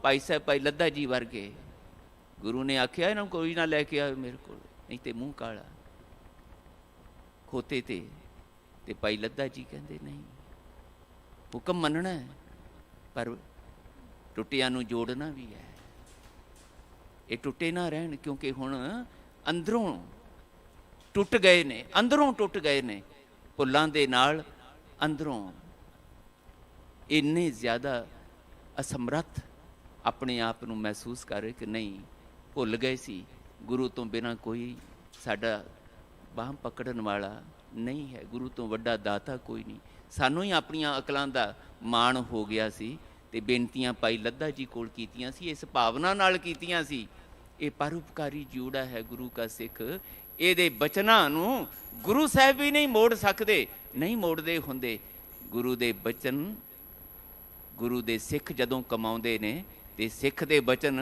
भाई साहब भाई लद्दा जी वर्गे गुरु ने आख्या इन्हों कोई ना लैके आए मेरे को, नहीं तो मूँह काला खोते ते भाई लद्दा जी कहते नहीं, हुक्म मनना है पर टुटिया नूं जोड़ना भी है। ये टुटे ना रहन, क्योंकि हुण अंदरों टुट गए ने, अंदरों टुट गए ने भुल्लां दे नाल, अंदरों इन्ने ज़्यादा असमर्थ अपने आप नूं महसूस कर रहे कि नहीं भुल गए सी, गुरु तो बिना कोई साडा बाह पकड़न वाला नहीं है, गुरु तो वड्डा दाता कोई नहीं। सानू ही अपनियां अकलां दा माण हो गया सी ते बेनतियां भाई लद्दा जी कोल कीतियां सी, इस भावना नाल कीतियां सी। ये परोपकारी जोड़ा है गुरु का सिख, ਇਹਦੇ ਬਚਨਾਂ ਨੂੰ ਗੁਰੂ ਸਾਹਿਬ ਵੀ नहीं मोड़ सकते, नहीं मोड़ते ਹੁੰਦੇ। गुरु ਦੇ बचन गुरु ਦੇ सिख ਜਦੋਂ ਕਮਾਉਂਦੇ ਨੇ ਤੇ सिख ਦੇ बचन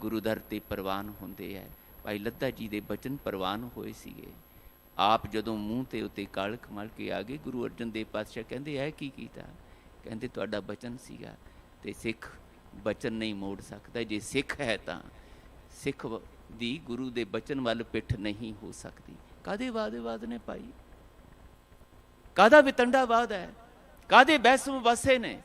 गुरु ਦਰ ਤੇ ਪ੍ਰਵਾਨ ਹੁੰਦੇ ਹੈ। ਭਾਈ ਲੱਦਾ ਜੀ ਦੇ बचन ਪ੍ਰਵਾਨ ਹੋਏ ਸੀਗੇ। ਆਪ ਜਦੋਂ ਮੂੰਹ ਤੇ ਉੱਤੇ ਕਾਲਖ ਮਲ ਕੇ ਆ ਗਏ, ਗੁਰੂ ਅਰਜਨ ਦੇਵ ਪਾਤਸ਼ਾਹ ਕਹਿੰਦੇ ਇਹ ਕੀ ਕੀਤਾ? ਕਹਿੰਦੇ ਤੁਹਾਡਾ ਬਚਨ ਸੀਗਾ ਤੇ ਸਿੱਖ ਬਚਨ ਨਹੀਂ ਮੋੜ ਸਕਦਾ। ਜੇ ਸਿੱਖ ਹੈ ਤਾਂ ਸਿੱਖ ਦੀ ਗੁਰੂ ਦੇ ਬਚਨ ਵੱਲ ਪਿੱਠ ਨਹੀਂ ਹੋ ਸਕਦੀ। ਕਾਹਦੇ ਵਾਦ ਨੇ ਭਾਈ, ਕਾਹਦਾ ਵਿਤੰਡਾਵਾਦ ਹੈ, ਕਾਹਦੇ ਬਹਿਸਮ ਵਸੇ ਨੇ?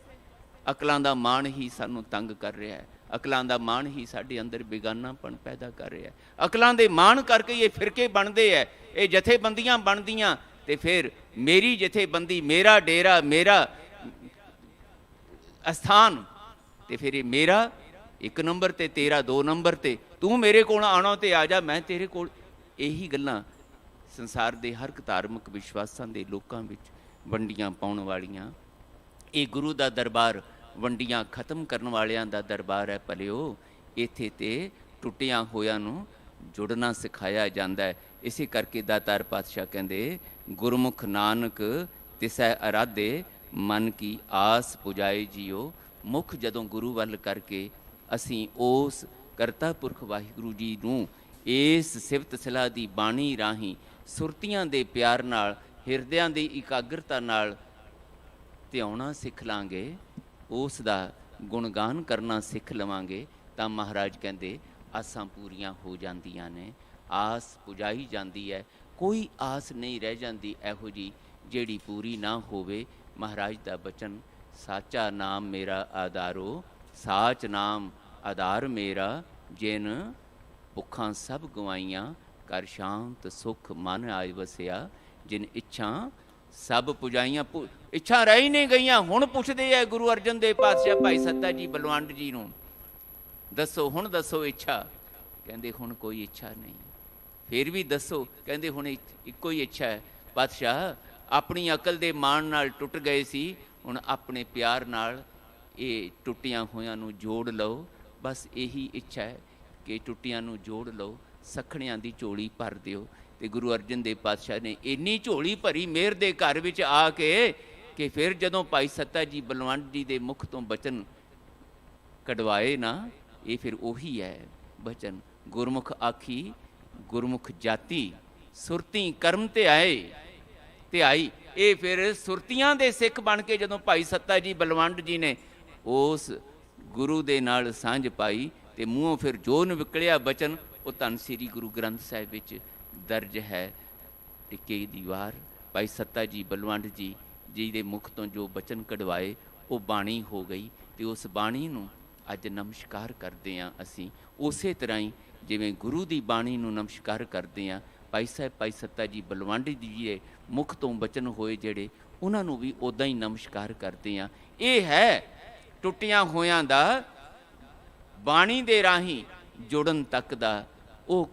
ਅਕਲਾਂ ਦਾ ਮਾਣ ਹੀ ਸਾਨੂੰ ਤੰਗ ਕਰ ਰਿਹਾ ਹੈ, ਅਕਲਾਂ ਦਾ ਮਾਣ ਹੀ ਸਾਡੇ ਅੰਦਰ ਬੇਗਾਨਾਪਣ ਪੈਦਾ ਕਰ ਰਿਹਾ ਹੈ। ਅਕਲਾਂ ਦੇ ਮਾਣ ਕਰਕੇ ਇਹ ਫਿਰਕੇ ਬਣਦੇ ਹੈ, ਇਹ ਜਥੇਬੰਦੀਆਂ ਬਣਦੀਆਂ ਤੇ ਫਿਰ ਮੇਰੀ ਜਥੇਬੰਦੀ, ਮੇਰਾ ਡੇਰਾ, ਮੇਰਾ ਅਸਥਾਨ ਤੇ ਫਿਰ ਇਹ ਮੇਰਾ 1 ਨੰਬਰ ਤੇ ਤੇਰਾ 2 ਨੰਬਰ ਤੇ, ਤੂੰ ਮੇਰੇ ਕੋਲ ਆਉਣਾ ਤੇ ਆ ਜਾ, ਮੈਂ ਤੇਰੇ ਕੋਲ। ਇਹੀ ਗੱਲਾਂ ਸੰਸਾਰ ਦੇ ਹਰ ਇੱਕ ਧਾਰਮਿਕ ਵਿਸ਼ਵਾਸਾਂ ਦੇ ਲੋਕਾਂ ਵਿੱਚ ਵੰਡੀਆਂ ਪਾਉਣ ਵਾਲੀਆਂ। ਇਹ ਗੁਰੂ ਦਾ ਦਰਬਾਰ ਵੰਡੀਆਂ ਖਤਮ ਕਰਨ ਵਾਲਿਆਂ ਦਾ ਦਰਬਾਰ ਹੈ ਭਲਿਓ। ਇੱਥੇ ਤੇ ਟੁੱਟਿਆਂ ਹੋਇਆਂ ਨੂੰ ਜੁੜਨਾ ਸਿਖਾਇਆ ਜਾਂਦਾ ਹੈ। ਇਸੇ ਕਰਕੇ ਦਾਤਾਰ ਪਾਤਸ਼ਾਹ ਕਹਿੰਦੇ ਗੁਰਮੁਖ ਨਾਨਕ ਤਿਸੈ ਅਰਾਧੇ ਮਨ ਕੀ ਆਸ ਪੁਜਾਏ ਜੀਓ। ਮੁੱਖ ਜਦੋਂ ਗੁਰੂ ਵੱਲ ਕਰਕੇ ਅਸੀਂ ਉਸ ਕਰਤਾ ਪੁਰਖ ਵਾਹਿਗੁਰੂ ਜੀ ਨੂੰ ਇਸ ਸਿਫਤ ਸਲਾਹ ਦੀ ਬਾਣੀ ਰਾਹੀਂ ਸੁਰਤੀਆਂ ਦੇ ਪਿਆਰ ਨਾਲ, ਹਿਰਦਿਆਂ ਦੀ ਇਕਾਗਰਤਾ ਨਾਲ ਧਿਆਉਣਾ ਸਿੱਖ ਲਾਂਗੇ, ਉਸ ਦਾ ਗੁਣਗਾਨ ਕਰਨਾ ਸਿੱਖ ਲਵਾਂਗੇ ਤਾਂ ਮਹਾਰਾਜ ਕਹਿੰਦੇ ਆਸਾਂ ਪੂਰੀਆਂ ਹੋ ਜਾਂਦੀਆਂ ਨੇ, ਆਸ ਪੁਜਾਈ ਜਾਂਦੀ ਹੈ। ਕੋਈ ਆਸ ਨਹੀਂ ਰਹਿ ਜਾਂਦੀ ਇਹੋ ਜਿਹੀ ਜਿਹੜੀ ਪੂਰੀ ਨਾ ਹੋਵੇ। ਮਹਾਰਾਜ ਦਾ ਬਚਨ ਸਾਚਾ ਨਾਮ ਮੇਰਾ ਆਧਾਰੋ, ਸਾਚ ਨਾਮ ਆਧਾਰ ਮੇਰਾ, ਜਿਨ ਭੁੱਖਾਂ ਸਭ ਗਵਾਈਆਂ, ਕਰ ਸ਼ਾਂਤ ਸੁਖ ਮਨ ਆਇ ਵਸਿਆ, ਜਿਨ ਇੱਛਾ ਸਭ ਪੁਜਾਈਆਂ। ਇੱਛਾ ਰਹਿ ਨਹੀਂ ਗਈਆਂ। ਹੁਣ ਪੁੱਛਦੇ ਹੈ ਗੁਰੂ ਅਰਜਨ ਦੇਵ ਪਾਤਸ਼ਾਹ ਭਾਈ ਸੱਤਾ ਜੀ ਬਲਵੰਡ ਜੀ ਨੂੰ, ਦੱਸੋ ਹੁਣ ਦੱਸੋ ਇੱਛਾ? ਕਹਿੰਦੇ ਹੁਣ ਕੋਈ ਇੱਛਾ ਨਹੀਂ। ਫਿਰ ਵੀ ਦੱਸੋ? ਕਹਿੰਦੇ ਹੁਣ ਇੱਕੋ ਹੀ ਇੱਛਾ ਹੈ ਪਾਤਸ਼ਾਹ, ਆਪਣੀ ਅਕਲ ਦੇ ਮਾਣ ਨਾਲ ਟੁੱਟ ਗਏ ਸੀ, ਹੁਣ ਆਪਣੇ ਪਿਆਰ ਨਾਲ ਇਹ ਟੁੱਟੀਆਂ ਹੋਇਆਂ ਨੂੰ ਜੋੜ ਲਓ। ਬਸ ਇਹੀ ਇੱਛਾ ਹੈ ਕਿ ਟੁੱਟੀਆਂ ਨੂੰ ਜੋੜ ਲਓ, ਸਖਣਿਆਂ ਦੀ ਝੋਲੀ ਭਰ ਦਿਓ। ਤੇ ਗੁਰੂ ਅਰਜਨ ਦੇਵ ਪਾਤਸ਼ਾਹ ਨੇ ਇੰਨੀ ਝੋਲੀ ਭਰੀ ਮਿਹਰ ਦੇ ਘਰ ਵਿੱਚ ਆ ਕੇ ਕਿ ਫਿਰ ਜਦੋਂ ਭਾਈ ਸੱਤਾ ਜੀ ਬਲਵੰਡ ਜੀ ਦੇ ਮੁਖ ਤੋਂ ਬਚਨ ਕਢਵਾਏ ਨਾ, ਇਹ ਫਿਰ ਉਹੀ ਹੈ ਬਚਨ, ਗੁਰਮੁਖ ਆਖੀ ਗੁਰਮੁਖ ਜਾਤੀ, ਸੁਰਤੀ ਕਰਮ ਤੇ ਆਏ ਤੇ ਆਈ। ਇਹ ਫਿਰ ਸੁਰਤੀਆਂ ਦੇ ਸਿੱਖ ਬਣ ਕੇ ਜਦੋਂ ਭਾਈ ਸੱਤਾ ਜੀ ਬਲਵੰਡ ਜੀ ਨੇ ਉਸ ਗੁਰੂ ਦੇ ਨਾਲ ਸਾਂਝ ਪਾਈ ਤੇ ਮੂੰਹੋਂ ਫਿਰ ਜੋ ਨਿਕਲਿਆ ਬਚਨ, ਉਹ ਧੰਨ ਸ੍ਰੀ ਗੁਰੂ ਗ੍ਰੰਥ ਸਾਹਿਬ ਵਿੱਚ ਦਰਜ ਹੈ। ਟਿੱਕੇ ਦੀ ਵਾਰ ਭਾਈ ਸੱਤਾ ਜੀ ਬਲਵੰਡ ਜੀ ਦੇ ਮੁਖ ਤੋਂ ਜੋ ਬਚਨ ਕਢਵਾਏ ਉਹ ਬਾਣੀ ਹੋ ਗਈ। ਤੇ ਉਸ ਬਾਣੀ ਨੂੰ ਅੱਜ ਨਮਸਕਾਰ ਕਰਦੇ ਹਾਂ। ਅਸੀਂ ਉਸੇ ਤਰ੍ਹਾਂ ਹੀ ਜਿਵੇਂ ਗੁਰੂ ਦੀ ਬਾਣੀ ਨੂੰ ਨਮਸਕਾਰ ਕਰਦੇ ਹਾਂ, ਭਾਈ ਸਾਹਿਬ ਭਾਈ ਸੱਤਾ ਜੀ ਬਲਵੰਡੀ ਜੀ ਦੇ ਮੁਖ ਤੋਂ ਬਚਨ ਹੋਏ ਜਿਹੜੇ, ਉਹਨਾਂ ਨੂੰ ਵੀ ਉੱਦਾਂ ਹੀ ਨਮਸਕਾਰ ਕਰਦੇ ਹਾਂ। ਇਹ ਹੈ ਟੁੱਟਿਆਂ ਹੋਇਆਂ ਦਾ ਬਾਣੀ ਦੇ ਰਾਹੀਂ ਜੁੜਨ ਤੱਕ ਦਾ ਉਹ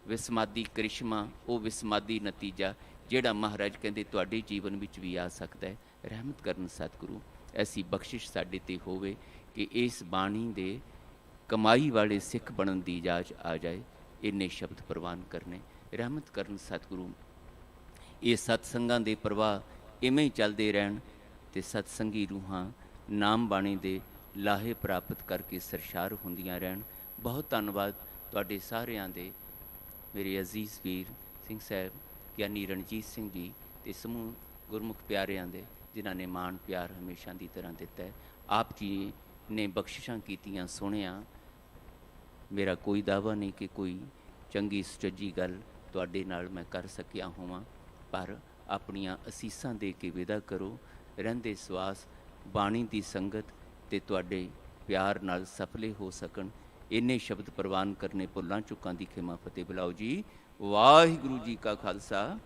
ਵਿਸਮਾਦੀ ਕ੍ਰਿਸ਼ਮਾ, ਉਹ ਵਿਸਮਾਦੀ ਨਤੀਜਾ ਜਿਹੜਾ ਮਹਾਰਾਜ ਕਹਿੰਦੇ ਤੁਹਾਡੇ ਜੀਵਨ ਵਿੱਚ ਵੀ ਆ ਸਕਦਾ ਹੈ। ਰਹਿਮਤ ਕਰਨ ਸਤਿਗੁਰੂ, ਐਸੀ ਬਖਸ਼ਿਸ਼ ਸਾਡੇ 'ਤੇ ਹੋਵੇ ਕਿ ਇਸ ਬਾਣੀ ਦੇ ਕਮਾਈ ਵਾਲੇ ਸਿੱਖ ਬਣਨ ਦੀ ਇਜਾਜ਼ਤ ਆ ਜਾਏ। ਇੰਨੇ ਸ਼ਬਦ ਪ੍ਰਵਾਨ ਕਰਨੇ। ਰਹਿਮਤ ਕਰਨ ਸਤਿਗੁਰੂ, ਇਹ ਸਤਸੰਗਾਂ ਦੇ ਪ੍ਰਵਾਹ ਇਵੇਂ ਹੀ ਚੱਲਦੇ ਰਹਿਣ ਅਤੇ ਸਤਸੰਗੀ ਰੂਹਾਂ ਨਾਮ ਬਾਣੀ ਦੇ ਲਾਹੇ ਪ੍ਰਾਪਤ ਕਰਕੇ ਸਰਸ਼ਾਰ ਹੁੰਦੀਆਂ ਰਹਿਣ। ਬਹੁਤ ਧੰਨਵਾਦ ਤੁਹਾਡੇ ਸਾਰਿਆਂ ਦੇ, ਮੇਰੇ ਅਜ਼ੀਜ਼ ਵੀਰ ਸਿੰਘ ਸਾਹਿਬ, ਗਿਆਨੀ ਰਣਜੀਤ ਸਿੰਘ ਜੀ ਅਤੇ ਸਮੂਹ ਗੁਰਮੁਖ ਪਿਆਰਿਆਂ ਦੇ, ਜਿਨ੍ਹਾਂ ਨੇ ਮਾਣ ਪਿਆਰ ਹਮੇਸ਼ਾ ਦੀ ਤਰ੍ਹਾਂ ਦਿੱਤਾ ਹੈ। ਆਪ ਜੀ ਨੇ ਬਖਸ਼ਿਸ਼ਾਂ ਕੀਤੀਆਂ, ਸੁਣਿਆ। ਮੇਰਾ ਕੋਈ ਦਾਅਵਾ ਨਹੀਂ ਕਿ ਕੋਈ ਚੰਗੀ ਸੁਚੱਜੀ ਗੱਲ ਤੁਹਾਡੇ ਨਾਲ ਮੈਂ ਕਰ ਸਕਿਆ ਹੋਵਾਂ, ਪਰ ਆਪਣੀਆਂ ਅਸੀਸਾਂ ਦੇ ਕੇ ਵਿਦਾ ਕਰੋ। ਰਹਿੰਦੇ ਸਵਾਸ ਬਾਣੀ ਦੀ ਸੰਗਤ ਅਤੇ ਤੁਹਾਡੇ ਪਿਆਰ ਨਾਲ ਸਫਲੇ ਹੋ ਸਕਣ। ਇੰਨੇ ਸ਼ਬਦ ਪ੍ਰਵਾਨ ਕਰਨੇ। ਭੁੱਲਾਂ ਚੁੱਕਾਂ ਦੀ ਖਿਮਾ ਫਤਿਹ ਬੁਲਾਓ ਜੀ। ਵਾਹਿਗੁਰੂ ਜੀ ਕਾ ਖਾਲਸਾ,